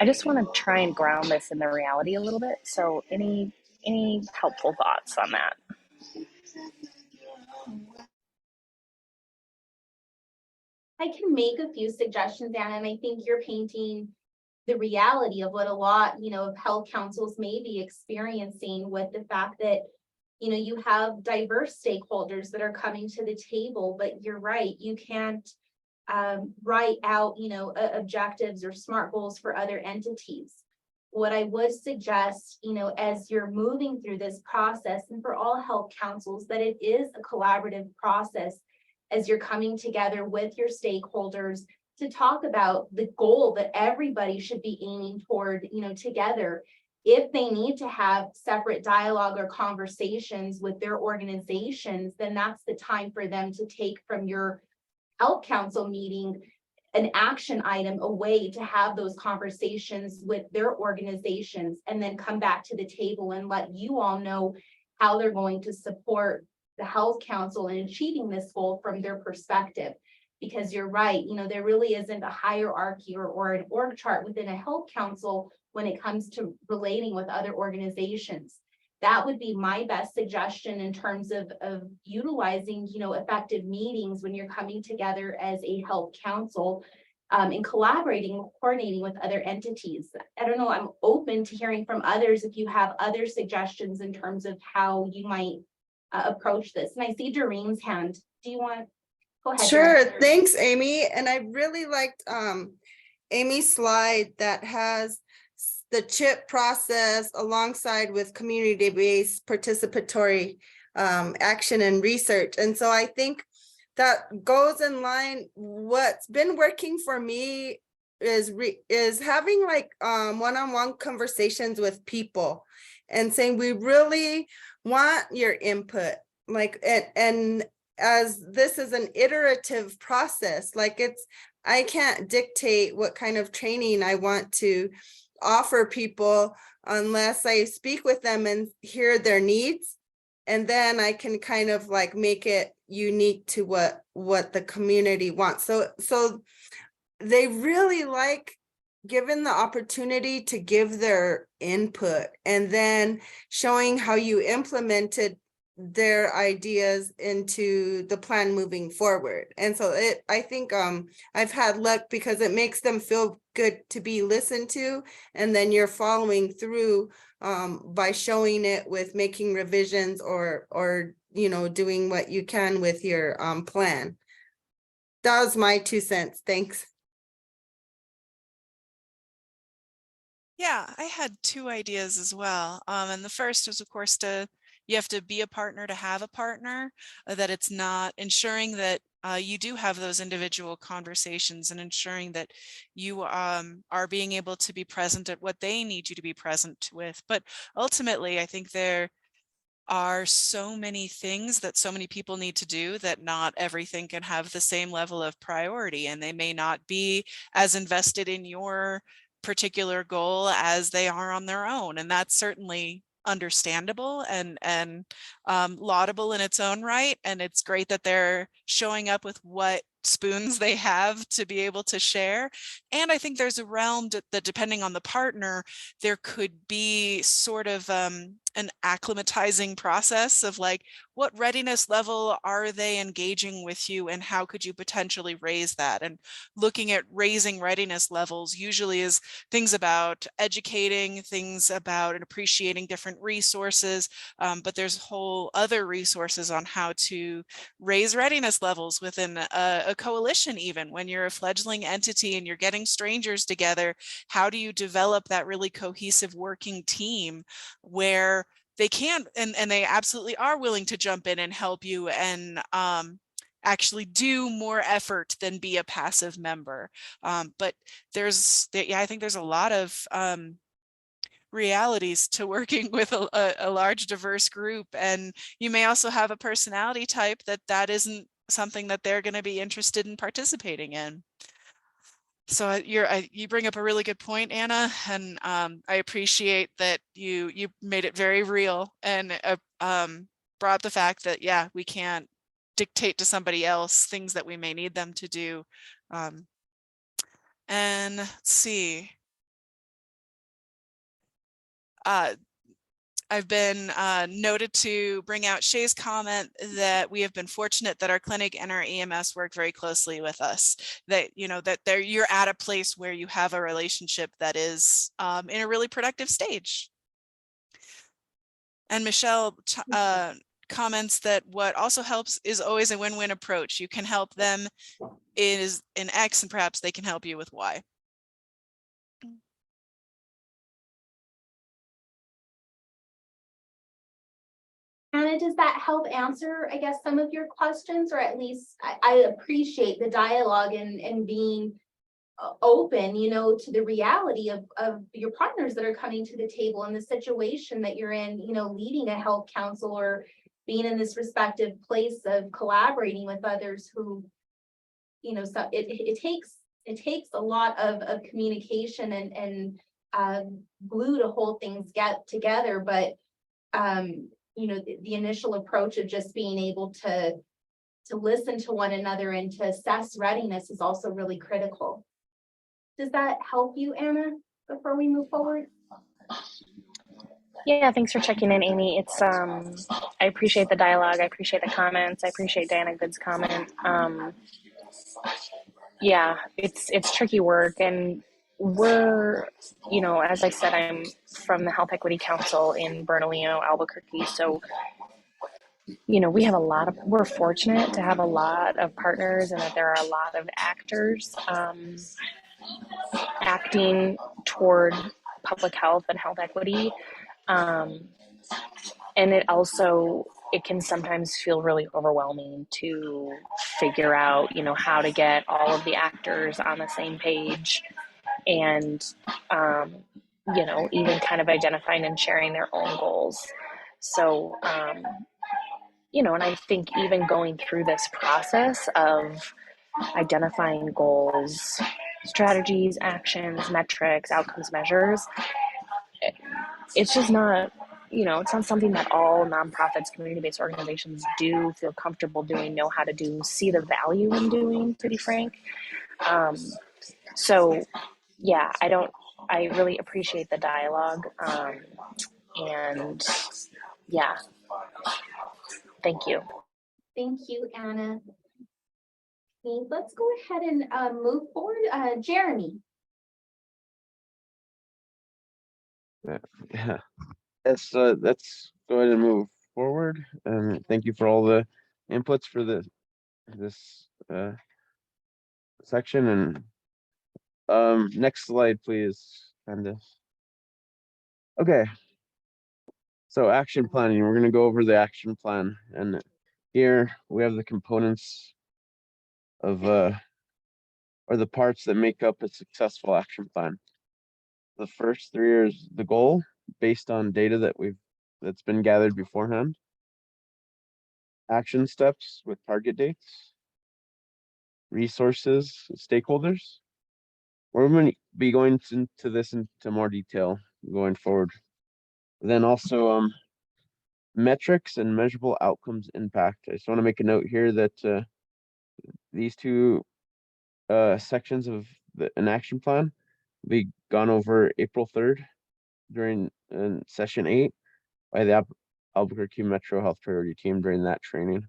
I just want to try and ground this in the reality a little bit. So any Any helpful thoughts on that? I can make a few suggestions, Anna, and I think you're painting the reality of what a lot, of health councils may be experiencing with the fact that, you have diverse stakeholders that are coming to the table, but you're right, you can't write out, objectives or SMART goals for other entities. What I would suggest, as you're moving through this process, and for all health councils, that it is a collaborative process as you're coming together with your stakeholders to talk about the goal that everybody should be aiming toward, together. If they need to have separate dialogue or conversations with their organizations, then that's the time for them to take from your health council meeting an action item away to have those conversations with their organizations, and then come back to the table and let you all know how they're going to support the health council in achieving this goal from their perspective. Because you're right, there really isn't a hierarchy or an org chart within a health council when it comes to relating with other organizations. That would be my best suggestion in terms of utilizing, effective meetings when you're coming together as a health council, and collaborating, coordinating with other entities. I don't know, I'm open to hearing from others if you have other suggestions in terms of how you might approach this. And I see Doreen's hand. Do you want, go ahead. Sure, Doreen. thanks, Amy. And I really liked Amy's slide that has the CHIP process alongside with community-based participatory action and research. And so I think that goes in line. What's been working for me is having like one-on-one conversations with people and saying, we really want your input. Like, and as this is an iterative process, like I can't dictate what kind of training I want to offer people unless I speak with them and hear their needs. And then I can kind of like make it unique to what the community wants. So they really like given the opportunity to give their input and then showing how you implemented their ideas into the plan moving forward. And so I think I've had luck because it makes them feel good to be listened to, and then you're following through by showing it with making revisions or doing what you can with your plan. That was my 2 cents. Thanks. Yeah, I had 2 ideas as well. And the first was, of course, you have to be a partner to have a partner, that it's not ensuring that you do have those individual conversations and ensuring that you are being able to be present at what they need you to be present with. But ultimately, I think there are so many things that so many people need to do that not everything can have the same level of priority, and they may not be as invested in your particular goal as they are on their own. And that's certainly understandable and laudable in its own right. And it's great that they're showing up with what spoons they have to be able to share. And I think there's a realm that depending on the partner, there could be sort of an acclimatizing process of like, what readiness level are they engaging with you and how could you potentially raise that? And looking at raising readiness levels usually is things about educating, things about and appreciating different resources, but there's whole other resources on how to raise readiness levels within a coalition. Even when you're a fledgling entity and you're getting strangers together, how do you develop that really cohesive working team where they can and they absolutely are willing to jump in and help you and actually do more effort than be a passive member. But I think there's a lot of realities to working with a large diverse group, and you may also have a personality type that isn't something that they're going to be interested in participating in. So you bring up a really good point, Anna, and I appreciate that you made it very real and brought up the fact that, yeah, we can't dictate to somebody else things that we may need them to do. And let's see. I've been noted to bring out Shay's comment that we have been fortunate that our clinic and our EMS work very closely with us. That, you know, that you're at a place where you have a relationship that is in a really productive stage. And Michelle comments that what also helps is always a win-win approach. You can help them in X and perhaps they can help you with Y. Anna, does that help answer, I guess, some of your questions, or at least I appreciate the dialogue and being open, you know, to the reality of your partners that are coming to the table and the situation that you're in, you know, leading a health council or being in this respective place of collaborating with others who, you know, so it takes a lot of communication and glue to hold things get together, but you know, the initial approach of just being able to listen to one another and to assess readiness is also really critical. Does that help you, Anna, before we move forward? Yeah, thanks for checking in, Amy. It's I appreciate the dialogue. I appreciate the comments. I appreciate Diana Good's comment. Yeah, it's tricky work, and we're, you know, as I said, I'm from the Health Equity Council in Bernalillo, Albuquerque. So, you know, we're fortunate to have a lot of partners and that there are a lot of actors acting toward public health and health equity. And it can sometimes feel really overwhelming to figure out, you know, how to get all of the actors on the same page and, you know, even kind of identifying and sharing their own goals. So, you know, and I think even going through this process of identifying goals, strategies, actions, metrics, outcomes, measures, it's just not, you know, it's not something that all nonprofits, community-based organizations do feel comfortable doing, know how to do, see the value in doing, to be frank. So yeah, I really appreciate the dialogue. And yeah, thank you. Thank you, Anna. Okay, let's go ahead and move forward. Jeremy. Yeah. Let's go ahead and move forward. Thank you for all the inputs for this section. And next slide, please, Candace. Okay. So action planning, we're gonna go over the action plan, and here we have the components of or the parts that make up a successful action plan. The first three is the goal based on data that's been gathered beforehand. Action steps with target dates. Resources, stakeholders. We're going to be going into this into more detail going forward. Then also metrics and measurable outcomes impact. I just want to make a note here that these two sections of an action plan will be gone over April 3rd during session 8 by the Albuquerque Metro Health Priority Team during that training.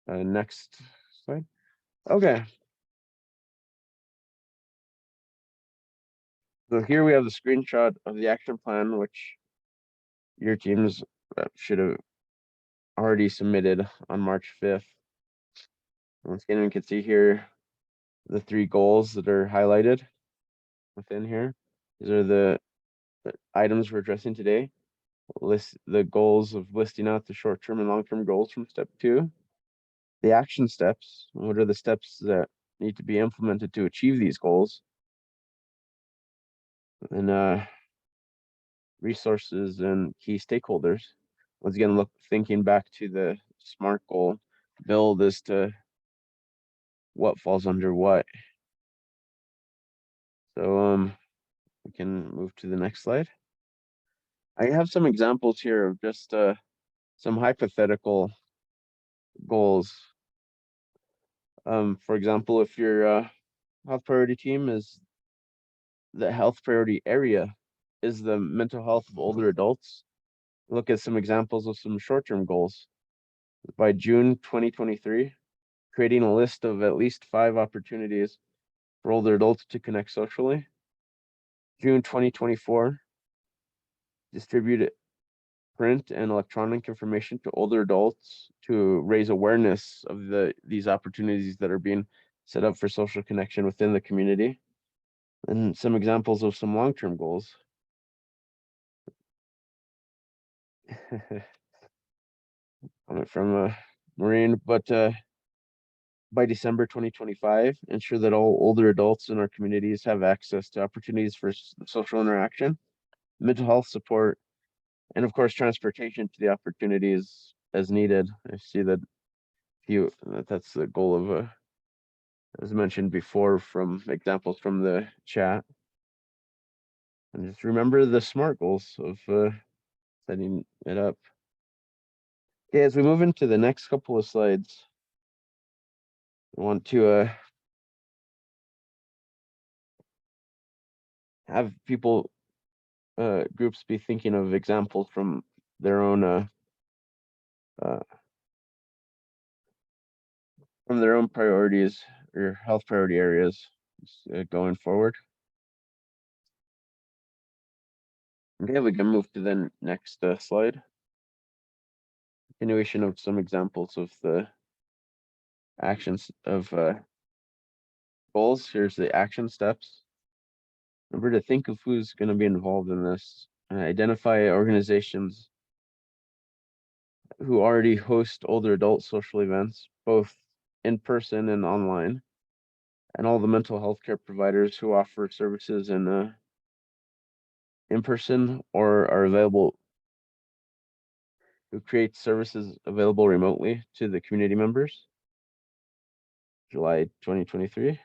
Next slide. Okay. So here we have the screenshot of the action plan, which your teams should have already submitted on March 5th. Once again, we can see here the 3 goals that are highlighted within here. These are the items we're addressing today. List the goals of listing out the short-term and long-term goals from step 2. The action steps, what are the steps that need to be implemented to achieve these goals? And resources and key stakeholders. Once again, thinking back to the SMART goal build as to what falls under what. So we can move to the next slide. I have some examples here of just some hypothetical goals. For example, if your health priority team is the health priority area is the mental health of older adults. Look at some examples of some short-term goals. By June 2023, creating a list of at least 5 opportunities for older adults to connect socially. June 2024, distribute print and electronic information to older adults to raise awareness of these opportunities that are being set up for social connection within the community. And some examples of some long-term goals. Comment from Maureen, but by December 2025, ensure that all older adults in our communities have access to opportunities for social interaction, mental health support, and of course, transportation to the opportunities as needed. I see that that's the goal of, as mentioned before, from examples from the chat. And just remember the SMART goals of setting it up. Okay, as we move into the next couple of slides, I want to have people, groups be thinking of examples from their own priorities or health priority areas going forward. Okay, we can move to the next slide. Continuation of some examples of the actions of goals. Here's the action steps. Remember to think of who's going to be involved in this. Identify organizations who already host older adult social events, both in person and online, and all the mental health care providers who offer services in person or are available, who create services available remotely to the community members. July 2023.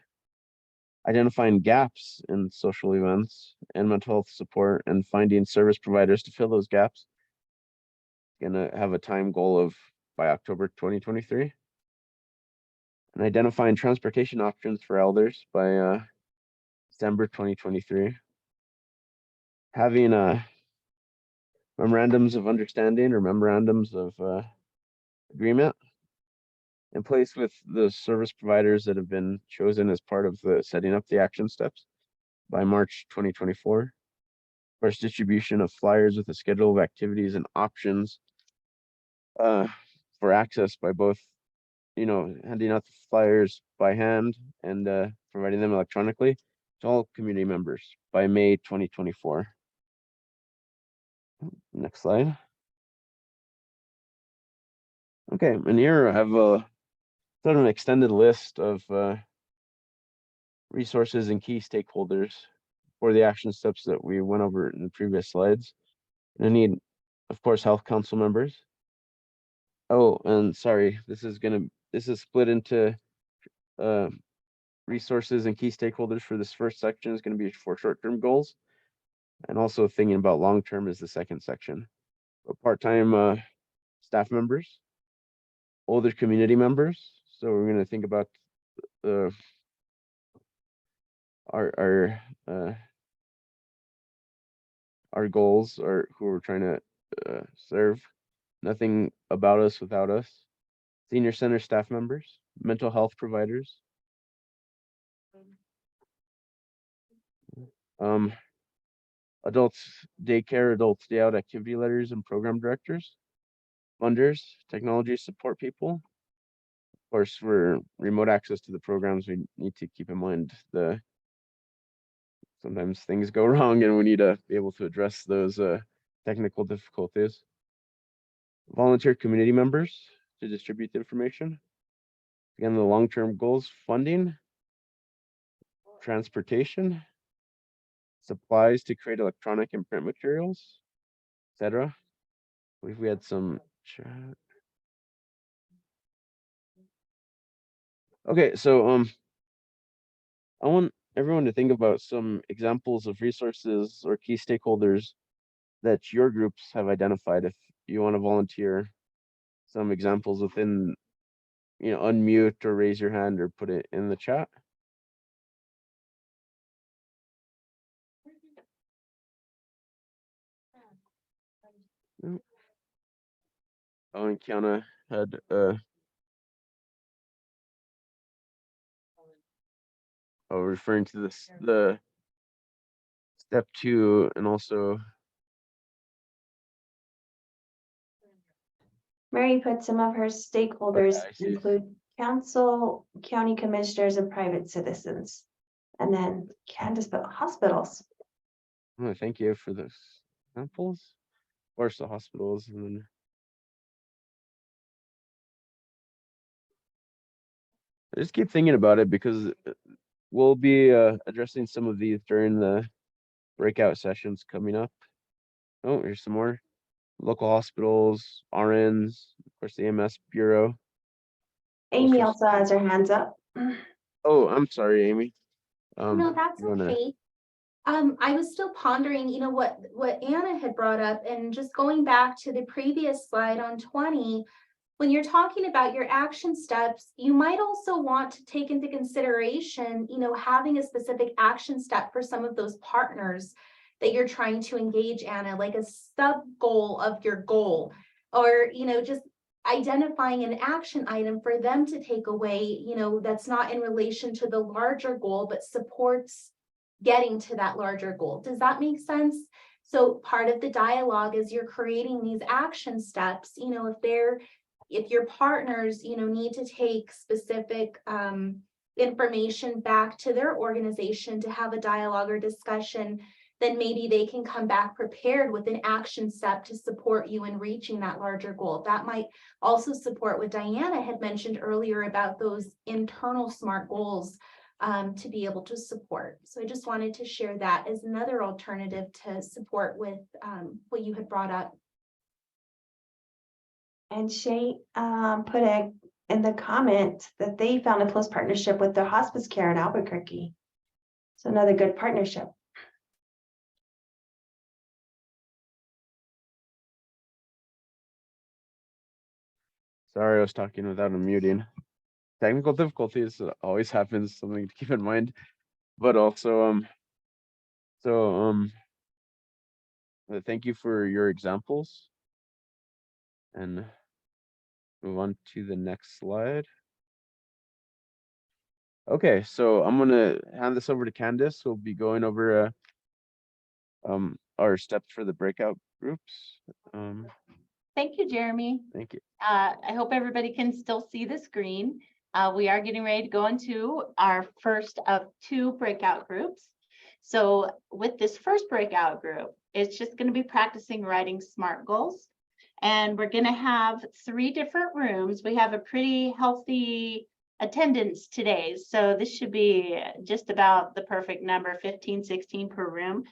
Identifying gaps in social events and mental health support and finding service providers to fill those gaps. Gonna have a time goal of by October 2023. And identifying transportation options for elders by December 2023. Having memorandums of understanding or memorandums of agreement in place with the service providers that have been chosen as part of the setting up the action steps by March 2024. First distribution of flyers with a schedule of activities and options for access by both, handing out the flyers by hand and providing them electronically to all community members by May 2024. Next slide. Okay, and here I have a sort of an extended list of resources and key stakeholders for the action steps that we went over in the previous slides. And I need, of course, health council members. Oh, and sorry, this is split into resources and key stakeholders for this first section is going to be for short-term goals. And also thinking about long-term is the second section. But part-time staff members, older community members. So we're going to think about our goals or who we're trying to serve. Nothing about us without us. Senior center staff members, mental health providers. Adults daycare, adults day out activity leaders and program directors, funders, technology support people. Of course, for remote access to the programs, we need to keep in mind sometimes things go wrong and we need to be able to address those technical difficulties. Volunteer community members to distribute the information. Again, the long-term goals: funding, transportation, supplies to create electronic and print materials, etc. I believe we had some chat. Okay, so I want everyone to think about some examples of resources or key stakeholders that your groups have identified. If you want to volunteer some examples within, unmute or raise your hand or put it in the chat. Nope. Oh, and Kiana had referring to this the step 2 and also Mary put some of her stakeholders I see. include council, county commissioners, and private citizens. And then Candace put hospitals. Oh, thank you for those examples. Of course, the hospitals, and then I just keep thinking about it because we'll be addressing some of these during the breakout sessions coming up. Oh, here's some more local hospitals, RNs, of course, the EMS Bureau. Amy Also- also has her hands up. Oh, I'm sorry, Amy. No, that's you wanna- okay. I was still pondering, you know, what Anna had brought up, and just going back to the previous slide on 20. When you're talking about your action steps, you might also want to take into consideration, you know, having a specific action step for some of those partners that you're trying to engage, Anna, like a sub goal of your goal, or, you know, just identifying an action item for them to take away, you know, that's not in relation to the larger goal, but supports getting to that larger goal. Does that make sense? So part of the dialogue as you're creating these action steps, you know, if your partners, you know, need to take specific information back to their organization to have a dialogue or discussion, then maybe they can come back prepared with an action step to support you in reaching that larger goal. That might also support what Diana had mentioned earlier about those internal SMART goals to be able to support. So I just wanted to share that as another alternative to support with what you had brought up. And Shay put in the comment that they found a close partnership with the hospice care in Albuquerque. So another good partnership. Sorry, I was talking without unmuting. Technical difficulties always happens, something to keep in mind. But also, thank you for your examples. And move on to the next slide. Okay, so I'm gonna hand this over to Candace, who'll be going over our steps for the breakout groups. Thank you, Jeremy. Thank you. I hope everybody can still see the screen. We are getting ready to go into our first of 2 breakout groups. So with this first breakout group, it's just going to be practicing writing SMART goals. And we're going to have 3 different rooms. We have a pretty healthy attendance today. So this should be just about the perfect number, 15, 16 per room.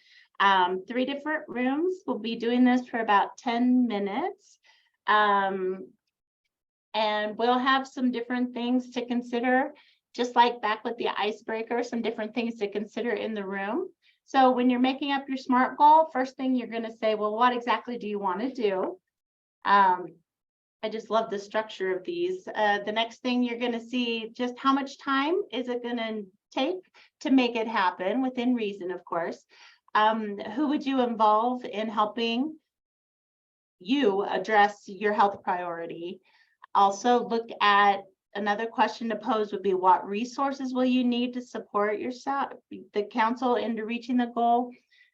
3 different rooms. We'll be doing this for about 10 minutes. And we'll have some different things to consider, just like back with the icebreaker, some different things to consider in the room. So when you're making up your SMART goal, first thing you're going to say, well, what exactly do you want to do? I just love the structure of these. The next thing you're going to see, just how much time is it going to take to make it happen, within reason, of course. Who would you involve in helping you address your health priority? Also look at another question to pose would be, what resources will you need to support yourself, the council, into reaching the goal?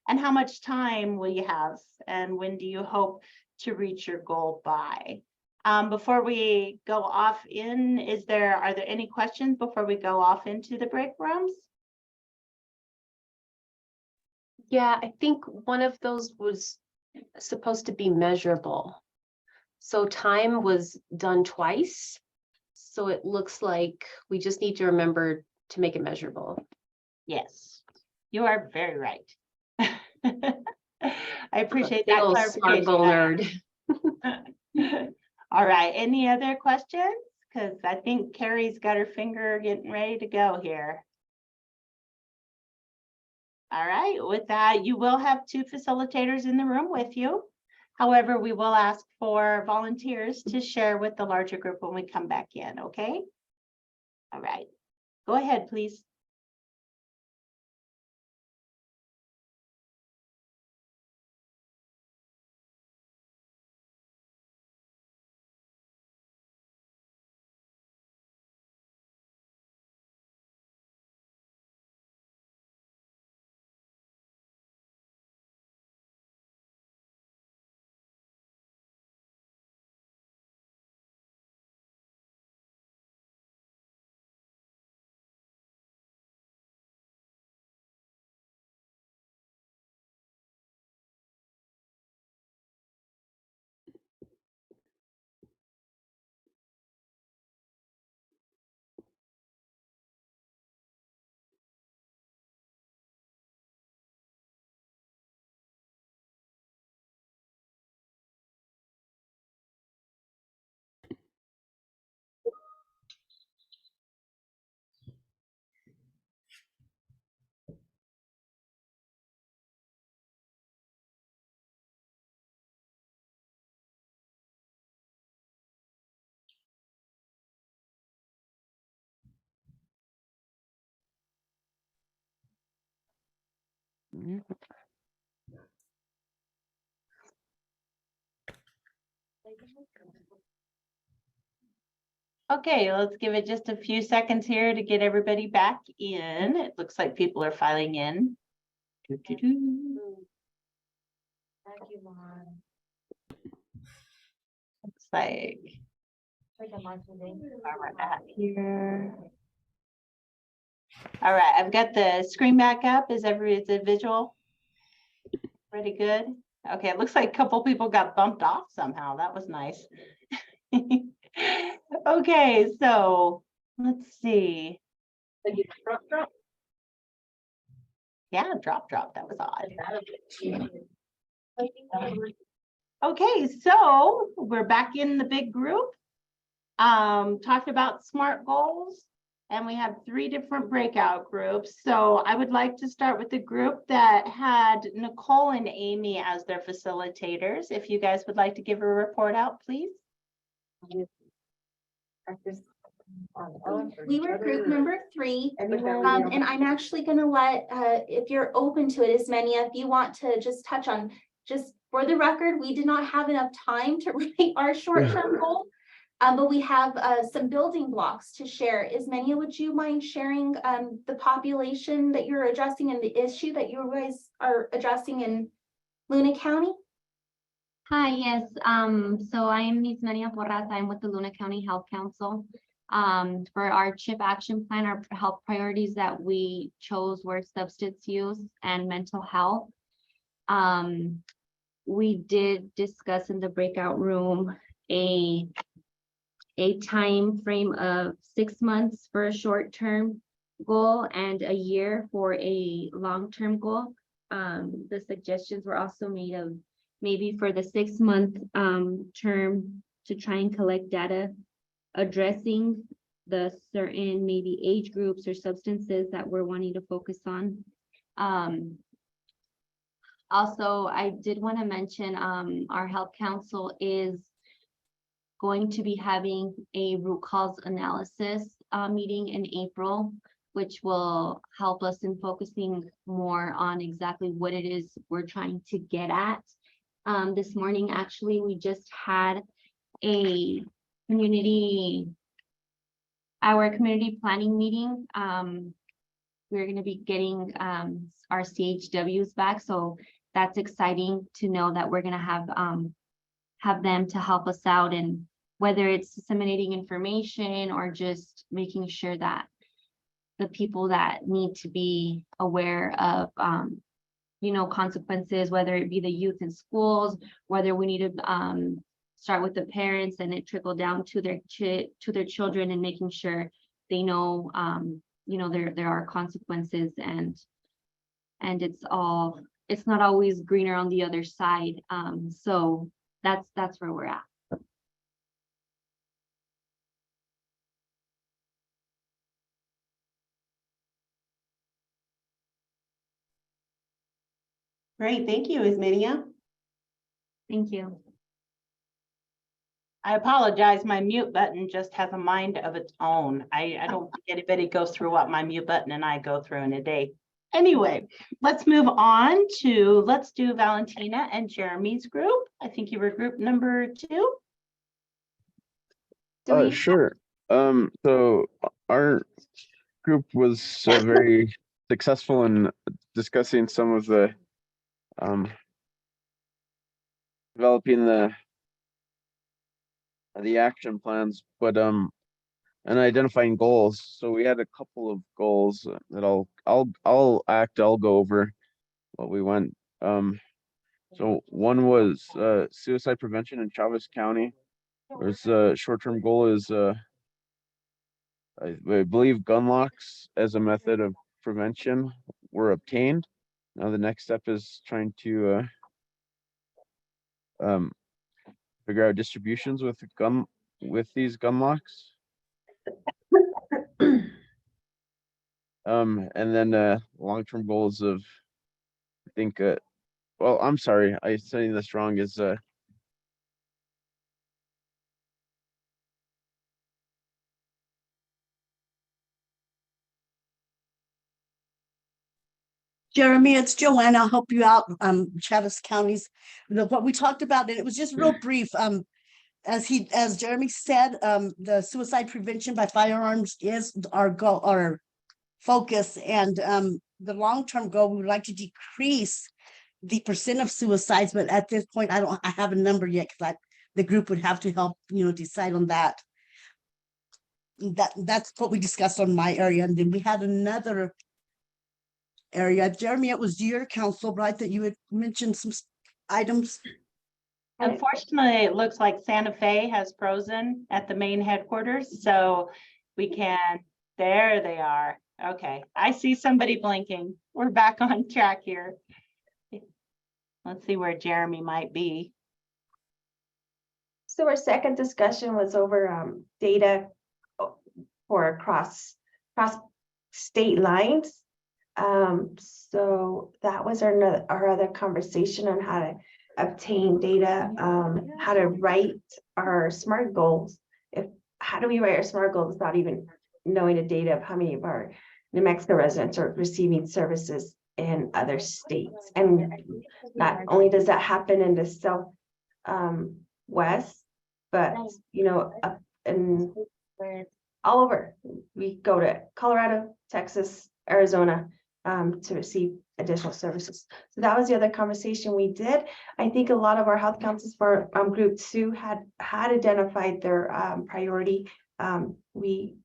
And how much time will you have? And when do you hope to reach your goal by? Before we go off in, are there any questions before we go off into the break rooms? Yeah, I think one of those was supposed to be measurable. So time was done twice. So it looks like we just need to remember to make it measurable. Yes, you are very right. I appreciate Big that old SMART goal clarification. nerd. All right, any other questions? Because I think Carrie's got her finger getting ready to go here. All right, with that, you will have 2 facilitators in the room with you. However, we will ask for volunteers to share with the larger group when we come back in, okay? All right, go ahead, please. Okay, let's give it just a few seconds here to get everybody back in. It looks like people are filing in. Looks like where we're at here. All right, I've got the screen back up. Is the visual pretty good? Okay, it looks like a couple people got bumped off somehow. That was nice. Okay, so let's see. Yeah, drop. That was odd. Okay, so we're back in the big group. Talked about SMART goals, and we have 3 different breakout groups. So I would like to start with the group that had Nicole and Amy as their facilitators. If you guys would like to give a report out, please. We were group number 3, and I'm actually gonna let, if you're open to it, Ismenia, if you want to just touch on, just for the record, we did not have enough time to write our short-term goal. But we have some building blocks to share. Ismenia, would you mind sharing the population that you're addressing and the issue that you guys are addressing in Luna County? Hi, yes. So I am Ismenia Porras. I'm with the Luna County Health Council. For our CHIP action plan, our health priorities that we chose were substance use and mental health. We did discuss in the breakout room a time frame of 6 months for a short-term goal and a year for a long-term goal. The suggestions were also made of maybe for the 6-month term to try and collect data addressing the certain maybe age groups or substances that we're wanting to focus on. Also, I did want to mention our health council is going to be having a root cause analysis meeting in April, which will help us in focusing more on exactly what it is we're trying to get at. This morning, actually, we just had a community planning meeting. We're going to be getting our CHWs back, so that's exciting to know that we're going to have them to help us out, and whether it's disseminating information or just making sure that the people that need to be aware of consequences, whether it be the youth in schools, whether we need to start with the parents and it trickle down to their children, and making sure they know there are consequences, and it's not always greener on the other side. So that's where we're at. Great, thank you, Ismenia. Thank you. I apologize, my mute button just has a mind of its own. I don't think anybody goes through what my mute button and I go through in a day. Anyway, let's move on to, let's do Valentina and Jeremy's group. I think you were group number 2. Sure. So our group was very successful in discussing some of the developing the action plans, but and identifying goals. So we had a couple of goals that I'll go over what we went. So one was suicide prevention in Chavez County. There's a short-term goal is I believe gun locks as a method of prevention were obtained. Now the next step is trying to figure out distributions with these gun locks. And then long-term goals of, I think well, I'm sorry, I'm saying this wrong, is Jeremy, it's Joanna. I'll help you out. Travis County's, what we talked about, and it was just real brief. As Jeremy said, the suicide prevention by firearms is our goal, our focus, and the long-term goal, we would like to decrease the percent of suicides, but at this point, I have a number yet, because the group would have to help, decide on that. That's what we discussed on my area, and then we had another area. Jeremy, it was your council, right, that you had mentioned some items. Unfortunately, it looks like Santa Fe has frozen at the main headquarters, so we can, there they are. Okay, I see somebody blinking. We're back on track here. Let's see where Jeremy might be. So our second discussion was over data for cross state lines. So that was our other conversation on how to obtain data, how to write our SMART goals. How do we write our SMART goals without even knowing the data of how many of our New Mexico residents are receiving services in other states? And not only does that happen in the South West, but up in all over. We go to Colorado, Texas, Arizona to receive additional services. So that was the other conversation we did. I think a lot of our health councils for group 2 had identified their priority. We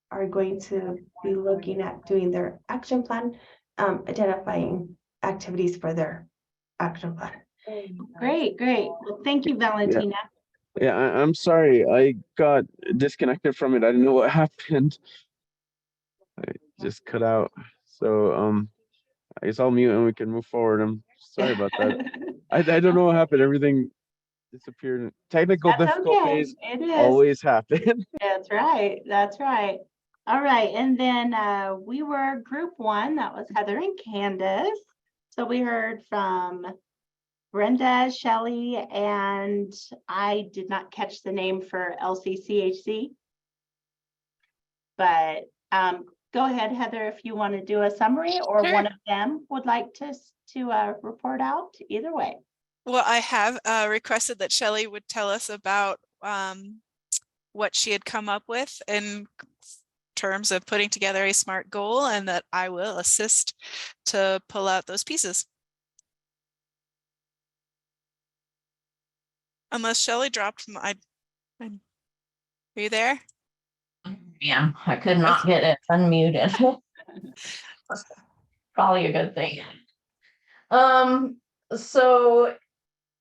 are going to be looking at doing their action plan, identifying activities for their action plan. Great. Well, thank you, Valentina. Yeah, I'm sorry. I got disconnected from it. I didn't know what happened. I just cut out. So I guess I'll mute and we can move forward. I'm sorry about that. I don't know what happened. Everything disappeared. Technical That's difficulties okay. It is. always happen. That's right. All right. And then we were group 1. That was Heather and Candace. So we heard from Brenda, Shelley, and I did not catch the name for LCCHC. But go ahead, Heather, if you want to do a summary, or Sure. one of them would like to report out. Either way. Well, I have requested that Shelley would tell us about what she had come up with in terms of putting together a SMART goal, and that I will assist to pull out those pieces. Unless Shelley dropped are you there? Yeah, I could not get it unmuted. Probably a good thing. So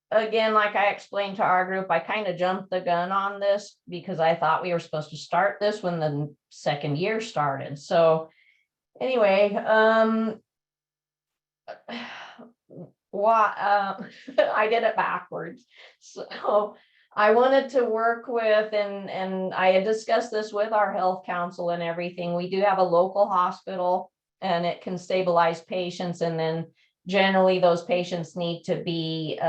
again, like I explained to our group, I kind of jumped the gun on this because I thought we were supposed to start this when the second year started. So anyway, I did it backwards. So I wanted to work with, and I had discussed this with our health council and everything. We do have a local hospital and it can stabilize patients, and then generally those patients need to be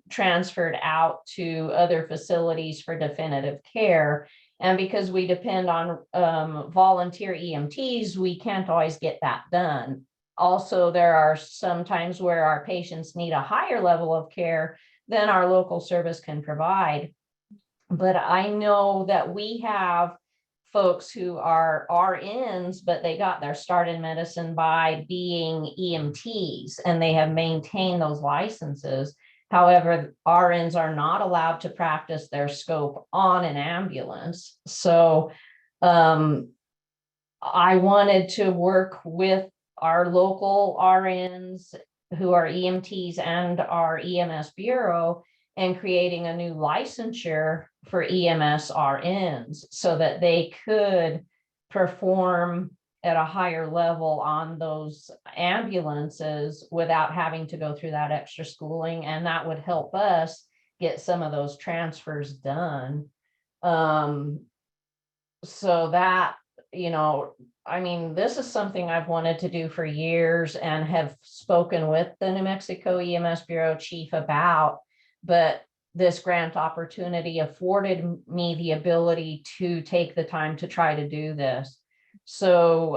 transferred out to other facilities for definitive care. And because we depend on volunteer EMTs, we can't always get that done. Also, there are some times where our patients need a higher level of care than our local service can provide. But I know that we have folks who are RNs, but they got their start in medicine by being EMTs, and they have maintained those licenses. However, RNs are not allowed to practice their scope on an ambulance. So I wanted to work with our local RNs who are EMTs and our EMS bureau and creating a new licensure for EMS RNs so that they could perform at a higher level on those ambulances without having to go through that extra schooling. And that would help us get some of those transfers done. So that, I mean, this is something I've wanted to do for years and have spoken with the New Mexico EMS Bureau chief about, but this grant opportunity afforded me the ability to take the time to try to do this. So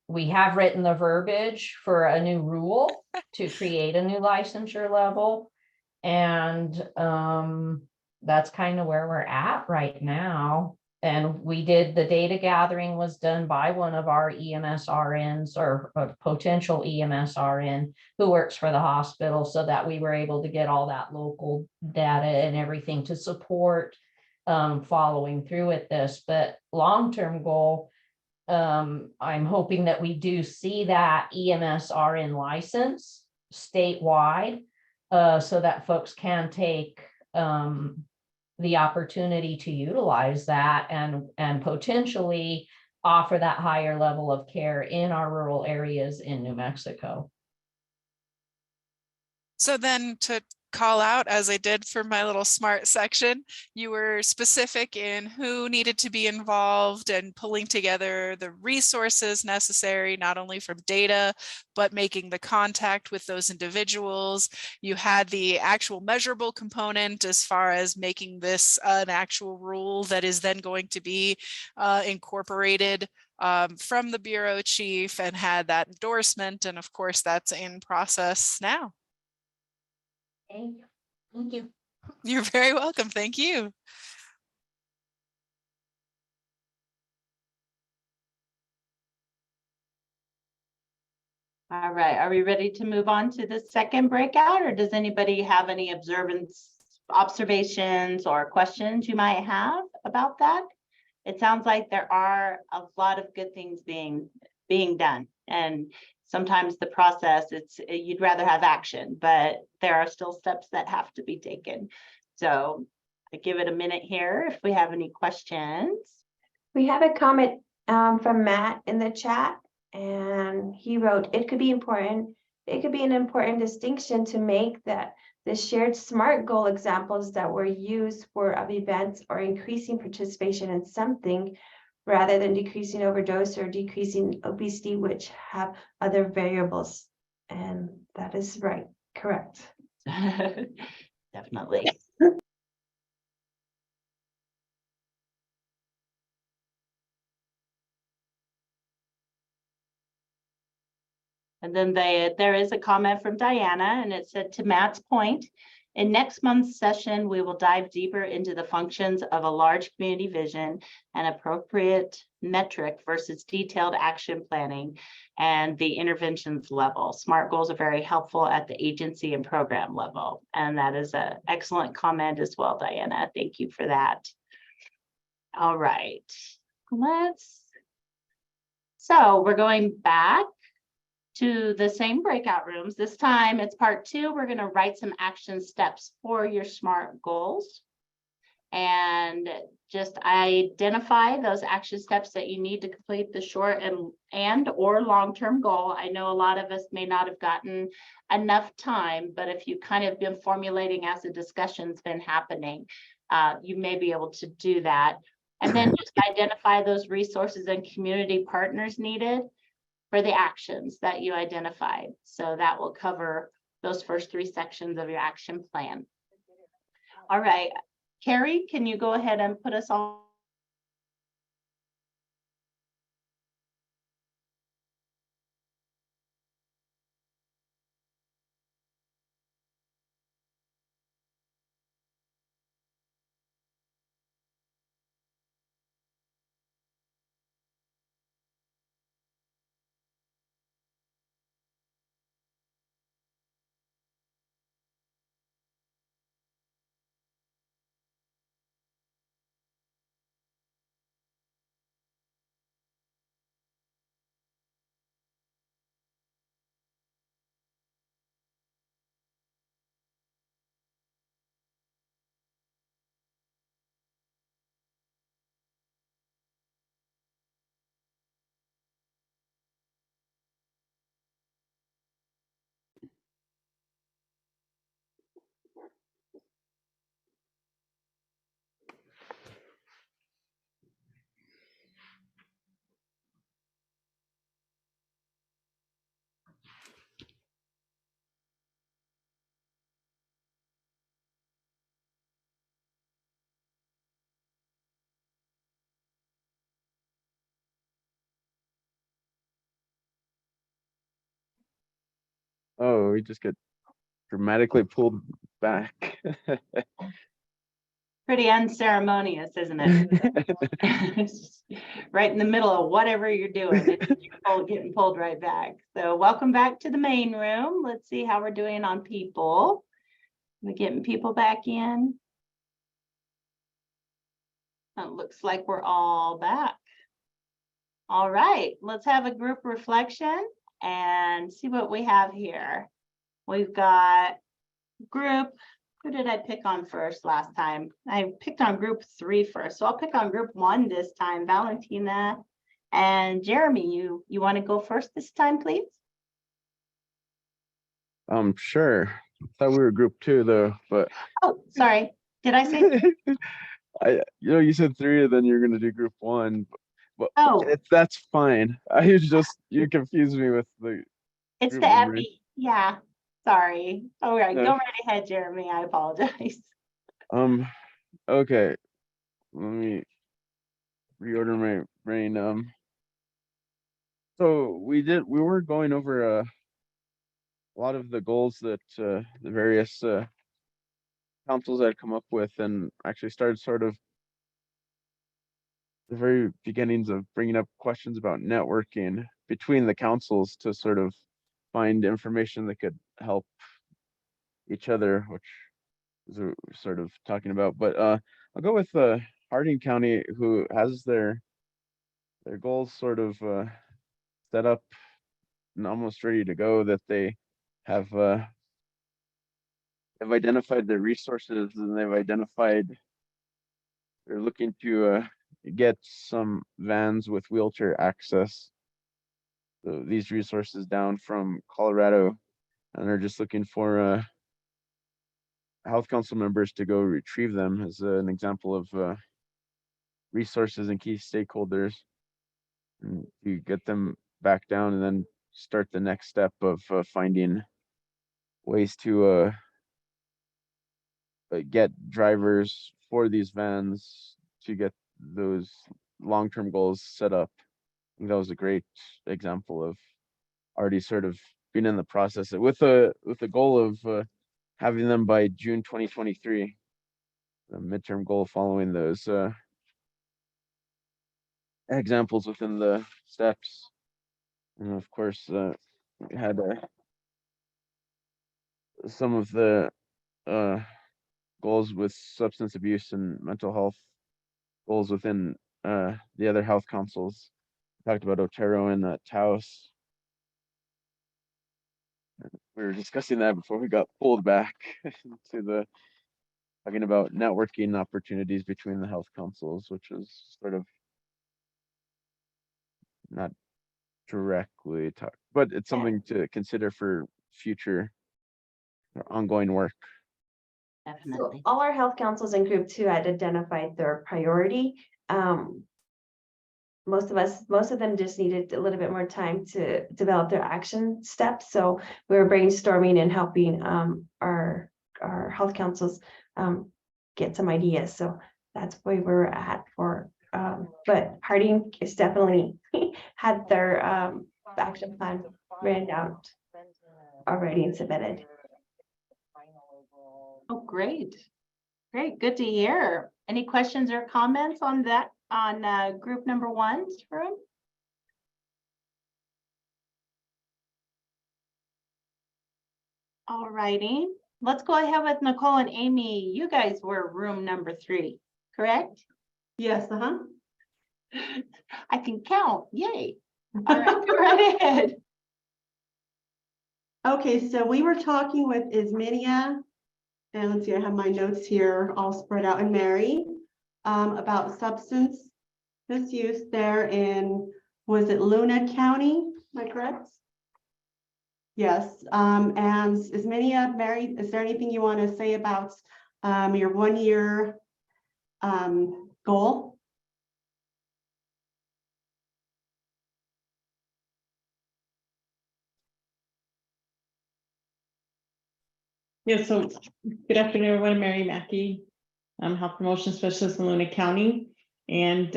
we have written the verbiage for a new rule to create a new licensure level. And that's kind of where we're at right now. And we did, the data gathering was done by one of our EMS RNs or a potential EMS RN who works for the hospital, so that we were able to get all that local data and everything to support following through with this. But long-term goal, I'm hoping that we do see that EMS RN license statewide, so that folks can take the opportunity to utilize that and potentially offer that higher level of care in our rural areas in New Mexico. So then to call out, as I did for my little SMART section, you were specific in who needed to be involved and pulling together the resources necessary, not only from data, but making the contact with those individuals. You had the actual measurable component as far as making this an actual rule that is then going to be incorporated from the bureau chief, and had that endorsement. And of course, that's in process now. Thank you. Thank you. You're very welcome. Thank you. All right, are we ready to move on to the second breakout, or does anybody have any observations or questions you might have about that? It sounds like there are a lot of good things being done, and sometimes the process, you'd rather have action, but there are still steps that have to be taken. So I give it a minute here if we have any questions. We have a comment from Matt in the chat, and he wrote, it could be an important distinction to make that the shared SMART goal examples that were used for of events or increasing participation in something rather than decreasing overdose or decreasing obesity, which have other variables. And that is right, correct. Definitely. And then there is a comment from Diana, and it said, to Matt's point, in next month's session, we will dive deeper into the functions of a large community vision and appropriate metric versus detailed action planning and the interventions level. SMART goals are very helpful at the agency and program level. And that is an excellent comment as well, Diana. Thank you for that. All right, so we're going back to the same breakout rooms. This time it's part 2. We're going to write some action steps for your SMART goals and just identify those action steps that you need to complete the short and or long-term goal. I know a lot of us may not have gotten enough time, but if you kind of been formulating as the discussion's been happening, you may be able to do that. And then just identify those resources and community partners needed for the actions that you identified. So that will cover those first 3 sections of your action plan. All right, Carrie, can you go ahead and put us on? Oh, we just get dramatically pulled back. Pretty unceremonious, isn't it? It's just right in the middle of whatever you're doing, you're getting pulled right back. So welcome back to the main room. Let's see how we're doing on people. We're getting people back in. It looks like we're all back. All right, let's have a group reflection and see what we have here. We've got group. Who did I pick on first last time? I picked on group 3 first. So I'll pick on group 1 this time. Valentina and Jeremy, you want to go first this time, please? Sure. Thought we were group 2 though, but Oh, sorry. Did I say? you said 3 and then you're gonna do group 1. But Oh, that's fine. You confused me with the it's group the numbering. epi. Yeah, sorry. All right, No. go right ahead, Jeremy. I apologize. Okay. Let me reorder my brain. So we were going over a lot of the goals that the various councils had come up with, and actually started sort of the very beginnings of bringing up questions about networking between the councils to sort of find information that could help each other, which is what we're sort of talking about. But I'll go with Harding County, who has their goals sort of set up and almost ready to go, that they have identified their resources, and they're looking to get some vans with wheelchair access. So these resources down from Colorado, and they're just looking for health council members to go retrieve them as an example of resources and key stakeholders, and to get them back down, and then start the next step of finding ways to get drivers for these vans to get those long-term goals set up. I think that was a great example of already sort of being in the process with the goal of having them by June 2023, the midterm goal following those examples within the steps. And of course, we had some of the goals with substance abuse and mental health goals within the other health councils. We talked about Otero and Taos. We were discussing that before we got pulled back to talking about networking opportunities between the health councils, which is sort of not directly talk, but it's something to consider for future or ongoing work. So Definitely. all our health councils in group 2 had identified their priority. Most of them just needed a little bit more time to develop their action steps. So we were brainstorming and helping our health councils get some ideas. So that's where we're at for. But Harding is definitely had their action plan written out already and submitted. Oh, great. Great, good to hear. Any questions or comments on that, on group number 1's room? All righty, let's go ahead with Nicole and Amy. You guys were room number 3, correct? Yes, I can count, yay. All right, go right ahead. Okay, so we were talking with Isminia, and let's see, I have my notes here all spread out, and Mary, about substance misuse there in, was it Luna County? Am I correct? Yes, and Isminia, Mary, is there anything you want to say about your 1-year goal? Yeah, so good afternoon, everyone. I'm Mary Mackey. I'm health promotion specialist in Luna County. And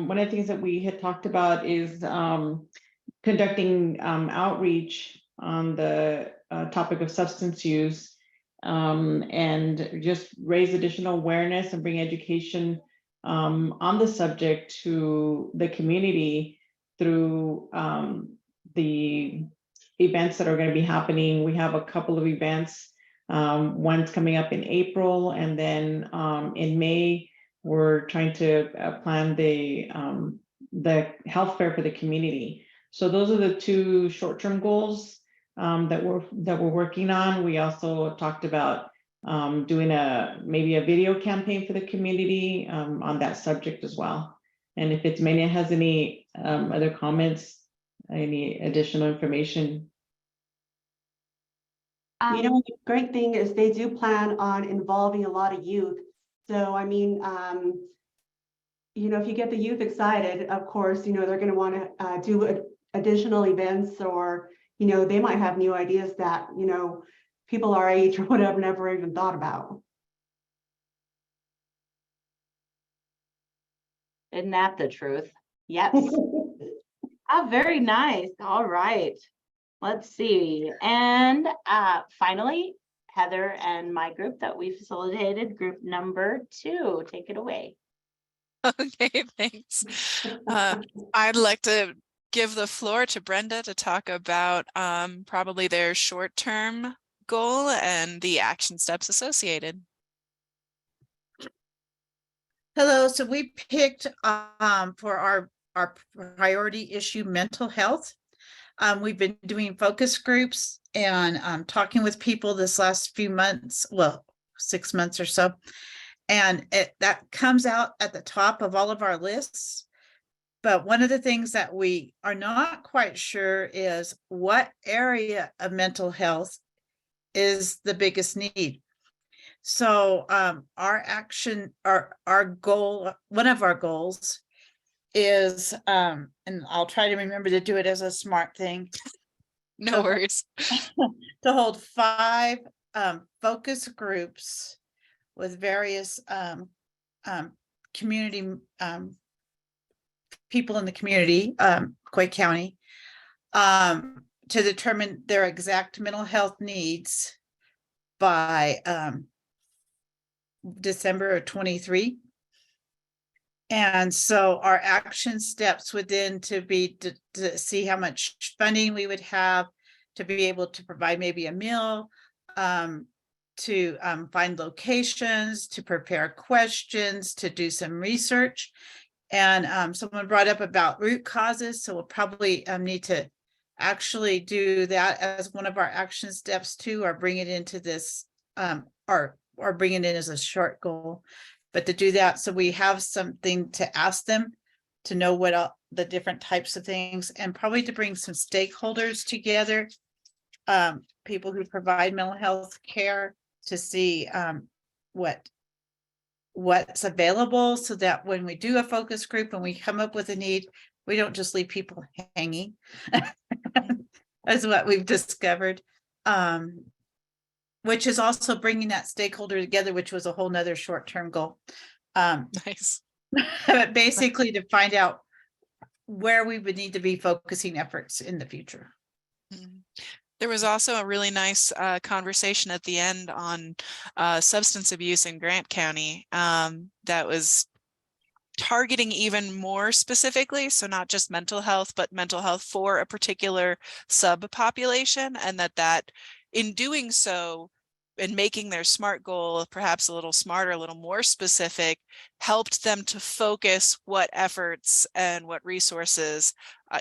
one of the things that we had talked about is conducting outreach on the topic of substance use, and just raise additional awareness and bring education on the subject to the community through the events that are going to be happening. We have a couple of events. One's coming up in April, and then in May, we're trying to plan the health fair for the community. So those are the two short-term goals that we're working on. We also talked about doing maybe a video campaign for the community on that subject as well. And if Itzmania has any other comments, any additional information. You know, the great thing is they do plan on involving a lot of youth. So, I mean, you know, if you get the youth excited, of course, you know, they're going to want to do additional events, or, you know, they might have new ideas that, you know, people our age or whatever never even thought about. Isn't that the truth? Yes. Very nice. All right. Let's see. And finally, Heather and my group that we facilitated, group number 2, take it away. Okay, thanks. I'd like to give the floor to Brenda to talk about probably their short-term goal and the action steps associated. Hello, so we picked for our priority issue, mental health. We've been doing focus groups and talking with people this last few months, well, 6 months or so. And that comes out at the top of all of our lists. But one of the things that we are not quite sure is what area of mental health is the biggest need. So our goal, one of our goals is, and I'll try to remember to do it as a smart thing. No worries. To hold 5 focus groups with various community people in the community, Quake County, to determine their exact mental health needs by December of 23. And so our action steps would then to be to see how much funding we would have to be able to provide maybe a meal, to find locations, to prepare questions, to do some research. And someone brought up about root causes, so we'll probably need to actually do that as one of our action steps too, or bring it into this, or bring it in as a short goal. But to do that, so we have something to ask them to know what all the different types of things, and probably to bring some stakeholders together, people who provide mental health care, to see what's available, so that when we do a focus group and we come up with a need, we don't just leave people hanging. That's what we've discovered. Which is also bringing that stakeholder together, which was a whole nother short-term goal. Nice. But basically to find out where we would need to be focusing efforts in the future. There was also a really nice conversation at the end on substance abuse in Grant County that was targeting even more specifically, so not just mental health, but mental health for a particular subpopulation, and that in doing so, and making their SMART goal perhaps a little smarter, a little more specific, helped them to focus what efforts and what resources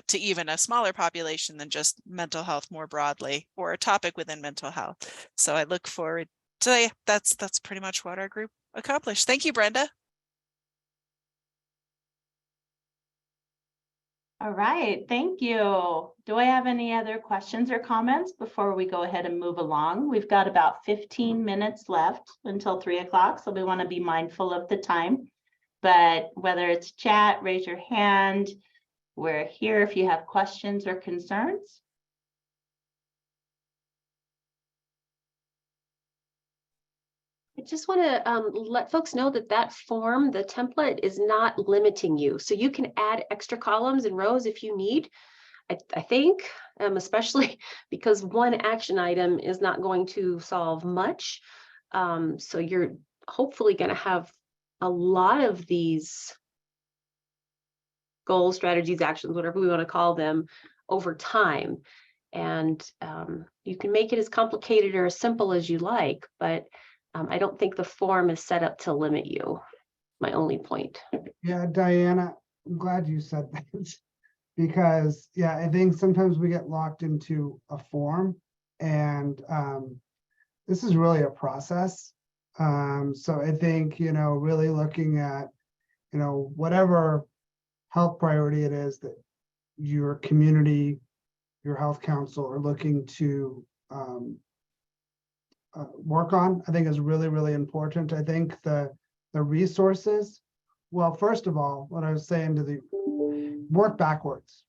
to even a smaller population than just mental health more broadly, or a topic within mental health. So I look forward to that's pretty much what our group accomplished. Thank you, Brenda. All right, thank you. Do I have any other questions or comments before we go ahead and move along? We've got about 15 minutes left until 3 o'clock, so we want to be mindful of the time. But whether it's chat, raise your hand. We're here if you have questions or concerns. I just want to let folks know that that form, the template, is not limiting you. So you can add extra columns and rows if you need. I think, especially because one action item is not going to solve much. So you're hopefully going to have a lot of these goals, strategies, actions, whatever we want to call them, over time. And you can make it as complicated or as simple as you like, but I don't think the form is set up to limit you. My only point. Yeah, Diana, I'm glad you said that. Because, yeah, I think sometimes we get locked into a form, and this is really a process. So I think, really looking at, whatever health priority it is that your community, your health council are looking to work on, I think is really, really important. I think the resources, well, first of all, what I was saying to the work backwards.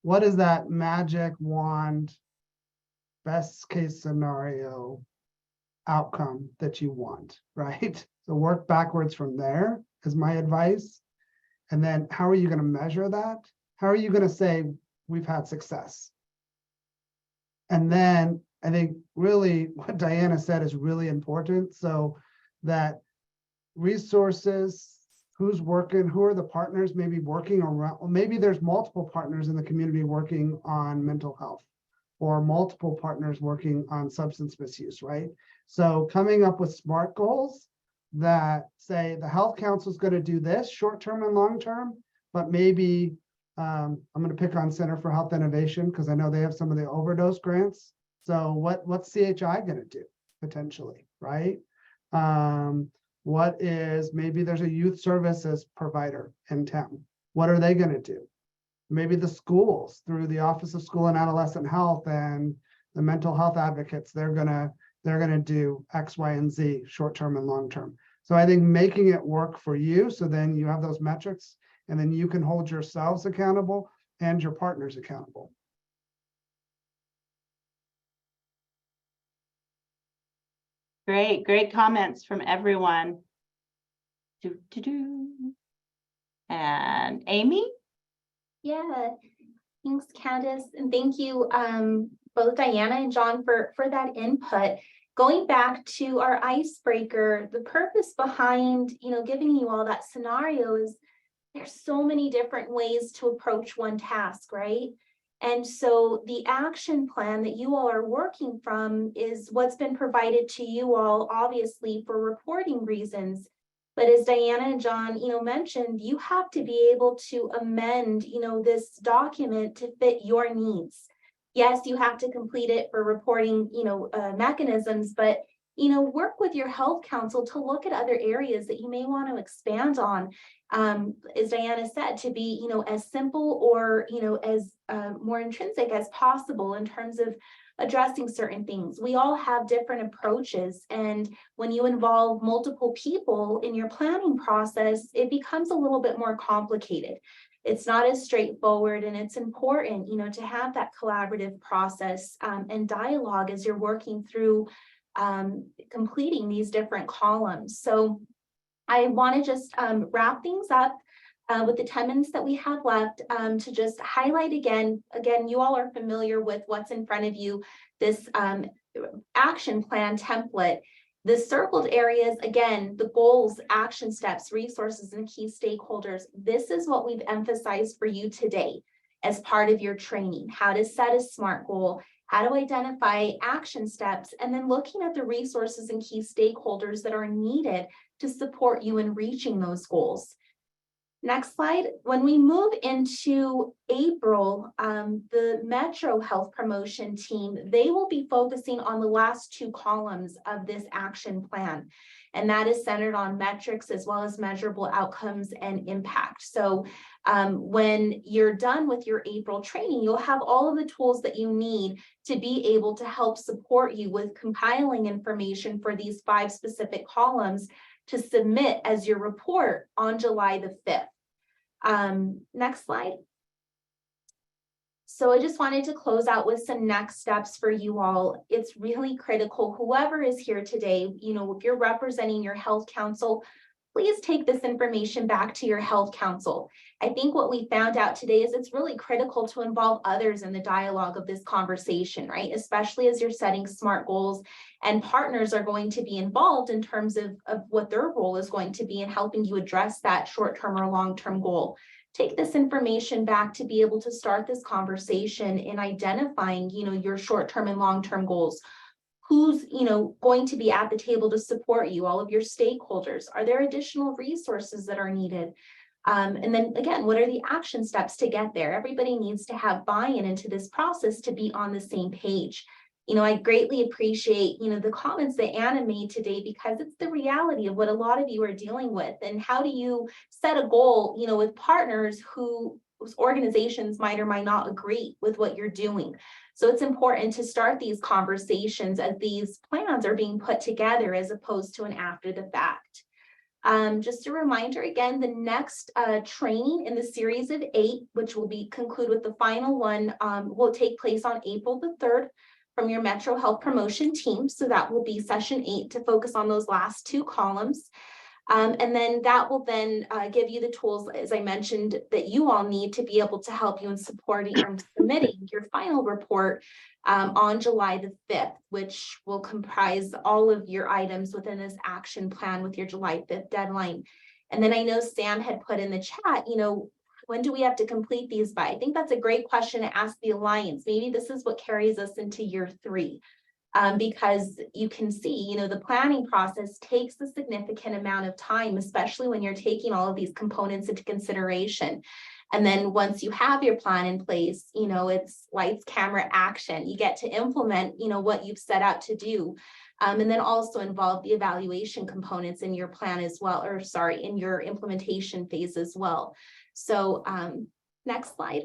What is that magic wand, best case scenario outcome that you want, right? So work backwards from there is my advice. And then how are you going to measure that? How are you going to say we've had success? And then I think really what Diana said is really important. So that resources, who's working, who are the partners maybe working around, or maybe there's multiple partners in the community working on mental health, or multiple partners working on substance misuse, right? So coming up with SMART goals that say the health council is going to do this short-term and long-term, but maybe I'm going to pick on Center for Health Innovation because I know they have some of the overdose grants. So what's CHI going to do potentially, right? What is, maybe there's a youth services provider in town. What are they going to do? Maybe the schools through the Office of School and Adolescent Health and the mental health advocates, they're gonna do X, Y, and Z, short-term and long-term. So I think making it work for you, so then you have those metrics, and then you can hold yourselves accountable and your partners accountable. Great comments from everyone. And Amy? Yeah, thanks, Candace, and thank you, both Diana and John for that input. Going back to our icebreaker, the purpose behind, giving you all that scenario is there's so many different ways to approach one task, right? And so the action plan that you all are working from is what's been provided to you all, obviously for reporting reasons. But as Diana and John, mentioned, you have to be able to amend, this document to fit your needs. Yes, you have to complete it for reporting, mechanisms, but, work with your health council to look at other areas that you may want to expand on. As Diana said, to be, as simple or, as more intrinsic as possible in terms of addressing certain things. We all have different approaches, and when you involve multiple people in your planning process, it becomes a little bit more complicated. It's not as straightforward, and it's important, to have that collaborative process and dialogue as you're working through completing these different columns. So I want to just wrap things up with the 10 minutes that we have left, to just highlight again, you all are familiar with what's in front of you, this action plan template. The circled areas, again, the goals, action steps, resources, and key stakeholders. This is what we've emphasized for you today as part of your training, how to set a SMART goal, how to identify action steps, and then looking at the resources and key stakeholders that are needed to support you in reaching those goals. Next slide. When we move into April, the Metro Health Promotion team, they will be focusing on the last two columns of this action plan. And that is centered on metrics as well as measurable outcomes and impact. So when you're done with your April training, you'll have all of the tools that you need to be able to help support you with compiling information for these 5 specific columns to submit as your report on July the 5th. Next slide. So I just wanted to close out with some next steps for you all. It's really critical, whoever is here today, if you're representing your health council, please take this information back to your health council. I think what we found out today is it's really critical to involve others in the dialogue of this conversation, right? Especially as you're setting SMART goals and partners are going to be involved in terms of what their role is going to be in helping you address that short-term or long-term goal. Take this information back to be able to start this conversation in identifying, your short-term and long-term goals. Who's, going to be at the table to support you, all of your stakeholders? Are there additional resources that are needed? And then again, what are the action steps to get there? Everybody needs to have buy-in into this process to be on the same page. I greatly appreciate, the comments that Anna made today, because it's the reality of what a lot of you are dealing with. And how do you set a goal, with partners whose organizations might or might not agree with what you're doing? So it's important to start these conversations as these plans are being put together, as opposed to an after the fact. Just a reminder, again, the next training in the series of 8, which will be conclude with the final one, will take place on April the 3rd from your Metro Health Promotion team. So that will be session 8 to focus on those last 2 columns. And then that will then give you the tools, as I mentioned, that you all need to be able to help you in supporting and submitting your final report on July the 5th, which will comprise all of your items within this action plan with your July 5th deadline. And then I know Sam had put in the chat, when do we have to complete these by? I think that's a great question to ask the Alliance. Maybe this is what carries us into year 3. Because you can see, the planning process takes a significant amount of time, especially when you're taking all of these components into consideration. And then once you have your plan in place, it's lights, camera, action. You get to implement, what you've set out to do. And then also involve the evaluation components in your plan as well, or sorry, in your implementation phase as well. So next slide.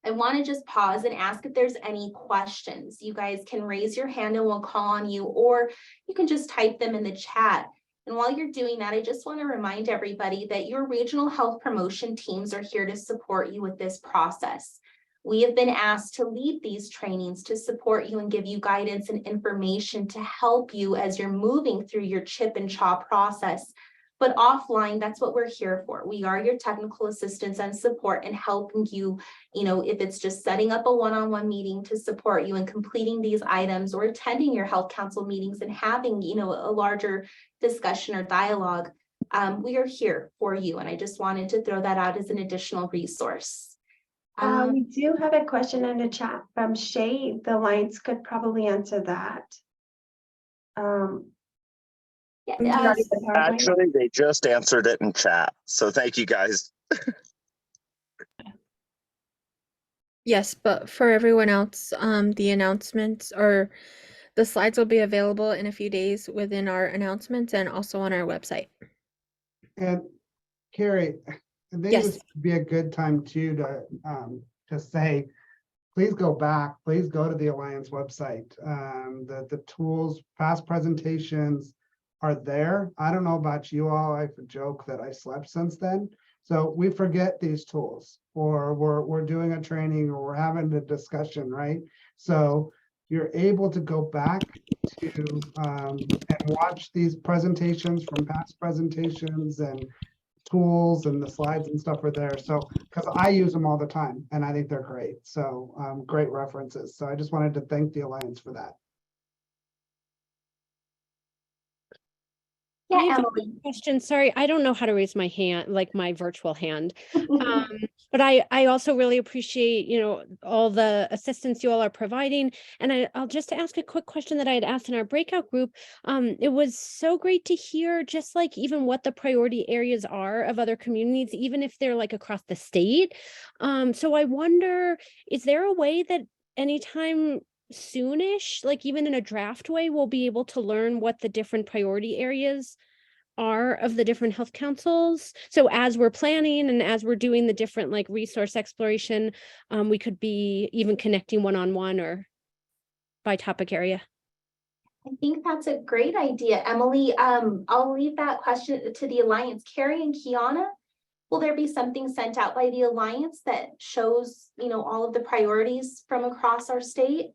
I want to just pause and ask if there's any questions. You guys can raise your hand and we'll call on you, or you can just type them in the chat. And while you're doing that, I just want to remind everybody that your regional health promotion teams are here to support you with this process. We have been asked to lead these trainings to support you and give you guidance and information to help you as you're moving through your CHIP and CHA process. But offline, that's what we're here for. We are your technical assistance and support and helping you, if it's just setting up a one-on-one meeting to support you in completing these items, or attending your health council meetings and having, a larger discussion or dialogue. We are here for you. And I just wanted to throw that out as an additional resource. We do have a question in the chat from Shay. The Alliance could probably answer that. Actually, they just answered it in chat. So thank you guys. Yes, but for everyone else, the announcements or the slides will be available in a few days within our announcements and also on our website. And Carrie, I think this would be a good time too to say, please go back, please go to the Alliance website. The tools, past presentations are there. I don't know about you all, I joke that I slept since then. So we forget these tools, or we're doing a training, or we're having a discussion, right? So you're able to go back to and watch these presentations from past presentations, and tools and the slides and stuff are there. So, because I use them all the time and I think they're great. So great references. So I just wanted to thank the Alliance for that. Yeah, I have Emily. a question. Sorry, I don't know how to raise my hand, like my virtual hand. But I also really appreciate, all the assistance you all are providing. And I'll just ask a quick question that I had asked in our breakout group. It was so great to hear just like even what the priority areas are of other communities, even if they're like across the state. So I wonder, is there a way that anytime soonish, like even in a draft way, we'll be able to learn what the different priority areas are of the different health councils? So as we're planning and as we're doing the different like resource exploration, we could be even connecting one-on-one or by topic area. I think that's a great idea, Emily. I'll leave that question to the Alliance. Carrie and Kiana, will there be something sent out by the Alliance that shows, all of the priorities from across our state?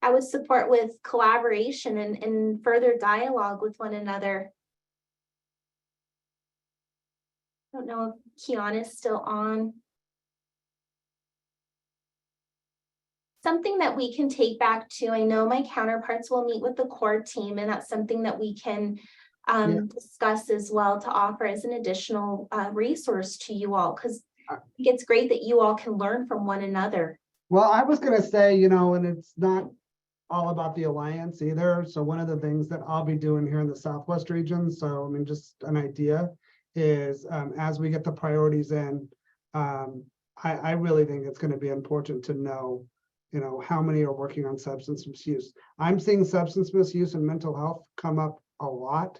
I would support with collaboration and further dialogue with one another. don't know if Kiana's still on. Something that we can take back to, I know my counterparts will meet with the core team, and that's something that we can discuss as well to offer as an additional resource to you all, because it's great that you all can learn from one another. Well, I was gonna say, you know, and it's not all about the Alliance either. So one of the things that I'll be doing here in the Southwest region, so I mean, just an idea, is as we get the priorities in, I really think it's gonna be important to know, you know, how many are working on substance misuse. I'm seeing substance misuse and mental health come up a lot,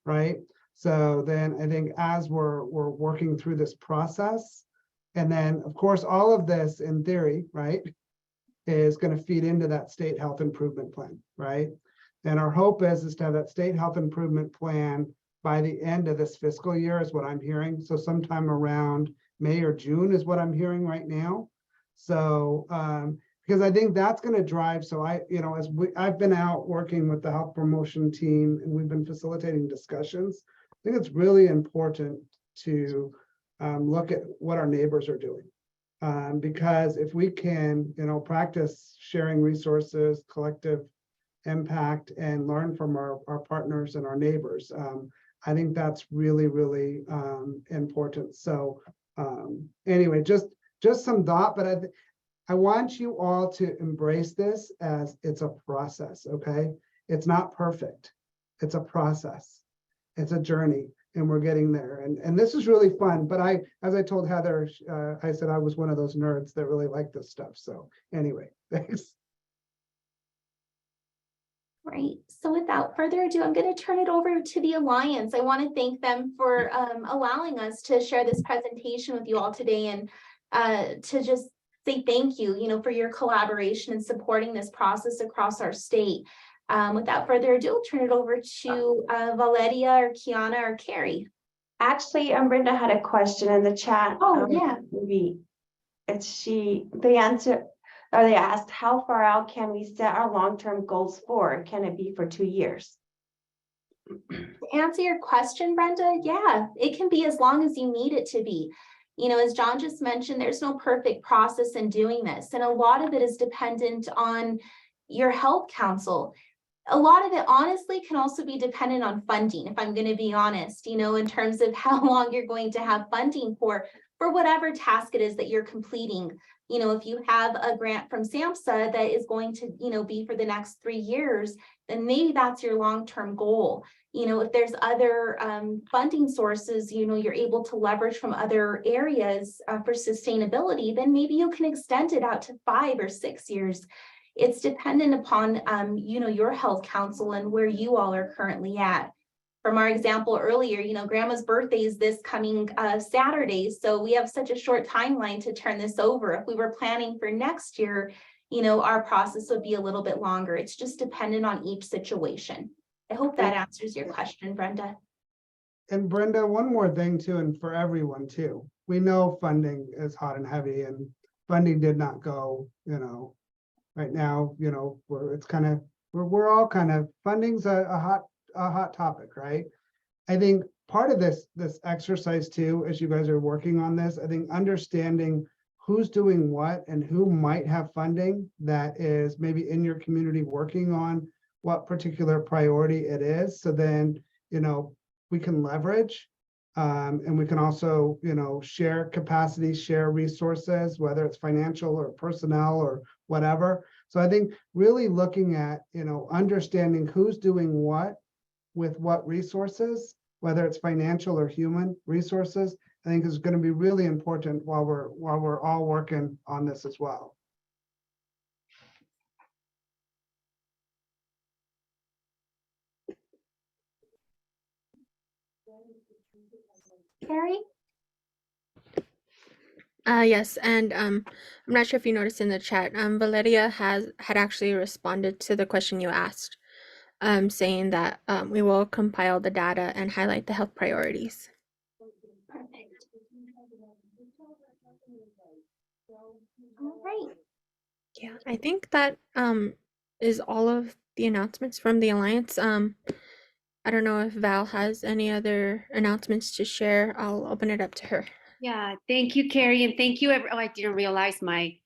right? So then I think as we're working through this process, and then of course, all of this in theory, right, is going to feed into that state health improvement plan, right? And our hope is to have that state health improvement plan by the end of this fiscal year is what I'm hearing. So sometime around May or June is what I'm hearing right now. So, because I think that's going to drive. So I've been out working with the health promotion team, and we've been facilitating discussions. I think it's really important to look at what our neighbors are doing. Because if we can, practice sharing resources, collective impact, and learn from our partners and our neighbors, I think that's really, really important. So anyway, just some thought, but I want you all to embrace this as it's a process, okay? It's not perfect. It's a process. It's a journey, and we're getting there. And this is really fun, but as I told Heather, I said I was one of those nerds that really like this stuff. So anyway, thanks. Right. So without further ado, I'm going to turn it over to the Alliance. I want to thank them for allowing us to share this presentation with you all today, and to just say thank you, for your collaboration and supporting this process across our state. Without further ado, I'll turn it over to Valeria or Kiana or Carrie. Actually, Brenda had a question in the chat. Oh, yeah. Maybe they asked, how far out can we set our long-term goals for? Can it be for 2 years? To answer your question, Brenda, yeah, it can be as long as you need it to be. As John just mentioned, there's no perfect process in doing this. And a lot of it is dependent on your health council. A lot of it, honestly, can also be dependent on funding, if I'm going to be honest, in terms of how long you're going to have funding for whatever task it is that you're completing. If you have a grant from SAMHSA that is going to, be for the next 3 years, then maybe that's your long-term goal. If there's other funding sources, you're able to leverage from other areas for sustainability, then maybe you can extend it out to 5 or 6 years. It's dependent upon, your health council and where you all are currently at. From our example earlier, grandma's birthday is this coming Saturday. So we have such a short timeline to turn this over. If we were planning for next year, our process would be a little bit longer. It's just dependent on each situation. I hope that answers your question, Brenda. And Brenda, one more thing too, and for everyone too, we know funding is hot and heavy, and funding did not go, right now, we're all kind of, funding's a hot topic, right? I think part of this exercise too, as you guys are working on this, I think understanding who's doing what and who might have funding that is maybe in your community working on what particular priority it is. So then, we can leverage and we can also, share capacity, share resources, whether it's financial or personnel or whatever. So I think really looking at, understanding who's doing what with what resources, whether it's financial or human resources, I think is going to be really important while we're all working on this as well. Carrie? Yes, and I'm not sure if you noticed in the chat, Valeria had actually responded to the question you asked, saying that we will compile the data and highlight the health priorities. Perfect. All right. Yeah, I think that is all of the announcements from the Alliance. I don't know if Val has any other announcements to share. I'll open it up to her. Yeah, thank you, Carrie, and thank you. Oh, I didn't realize my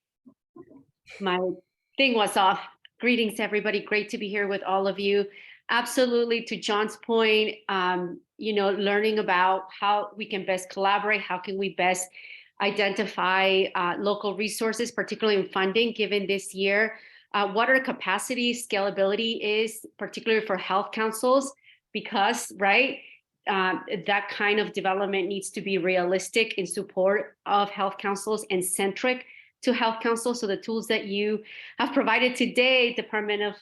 thing was off. Greetings, everybody. Great to be here with all of you. Absolutely, to John's point, learning about how we can best collaborate, how can we best identify local resources, particularly in funding, given this year, what our capacity, scalability is, particularly for health councils, because, right, that kind of development needs to be realistic in support of health councils and centric to health councils. So the tools that you have provided today, Department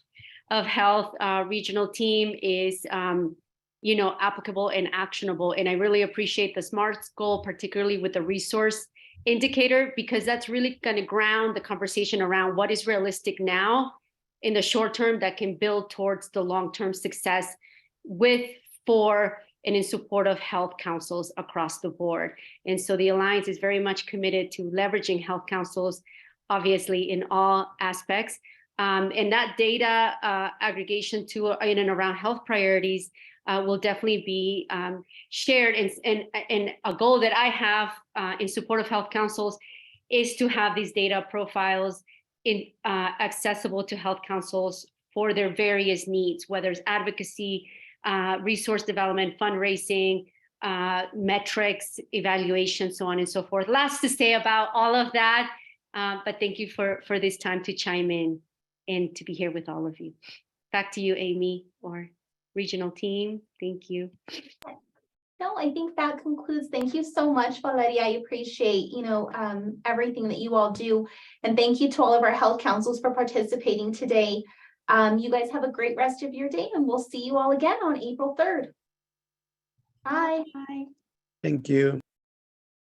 of Health regional team, is applicable and actionable. And I really appreciate the SMARTS goal, particularly with the resource indicator, because that's really going to ground the conversation around what is realistic now in the short term that can build towards the long-term success for and in support of health councils across the board. And so the Alliance is very much committed to leveraging health councils, obviously in all aspects. And that data aggregation to in and around health priorities will definitely be shared. And a goal that I have in support of health councils is to have these data profiles accessible to health councils for their various needs, whether it's advocacy, resource development, fundraising, metrics, evaluation, so on and so forth. Lots to say about all of that, but thank you for this time to chime in and to be here with all of you. Back to you, Amy, or regional team. Thank you. No, I think that concludes. Thank you so much, Valeria. I appreciate, everything that you all do. And thank you to all of our health councils for participating today. You guys have a great rest of your day, and we'll see you all again on April 3rd. Bye. Bye. Thank you.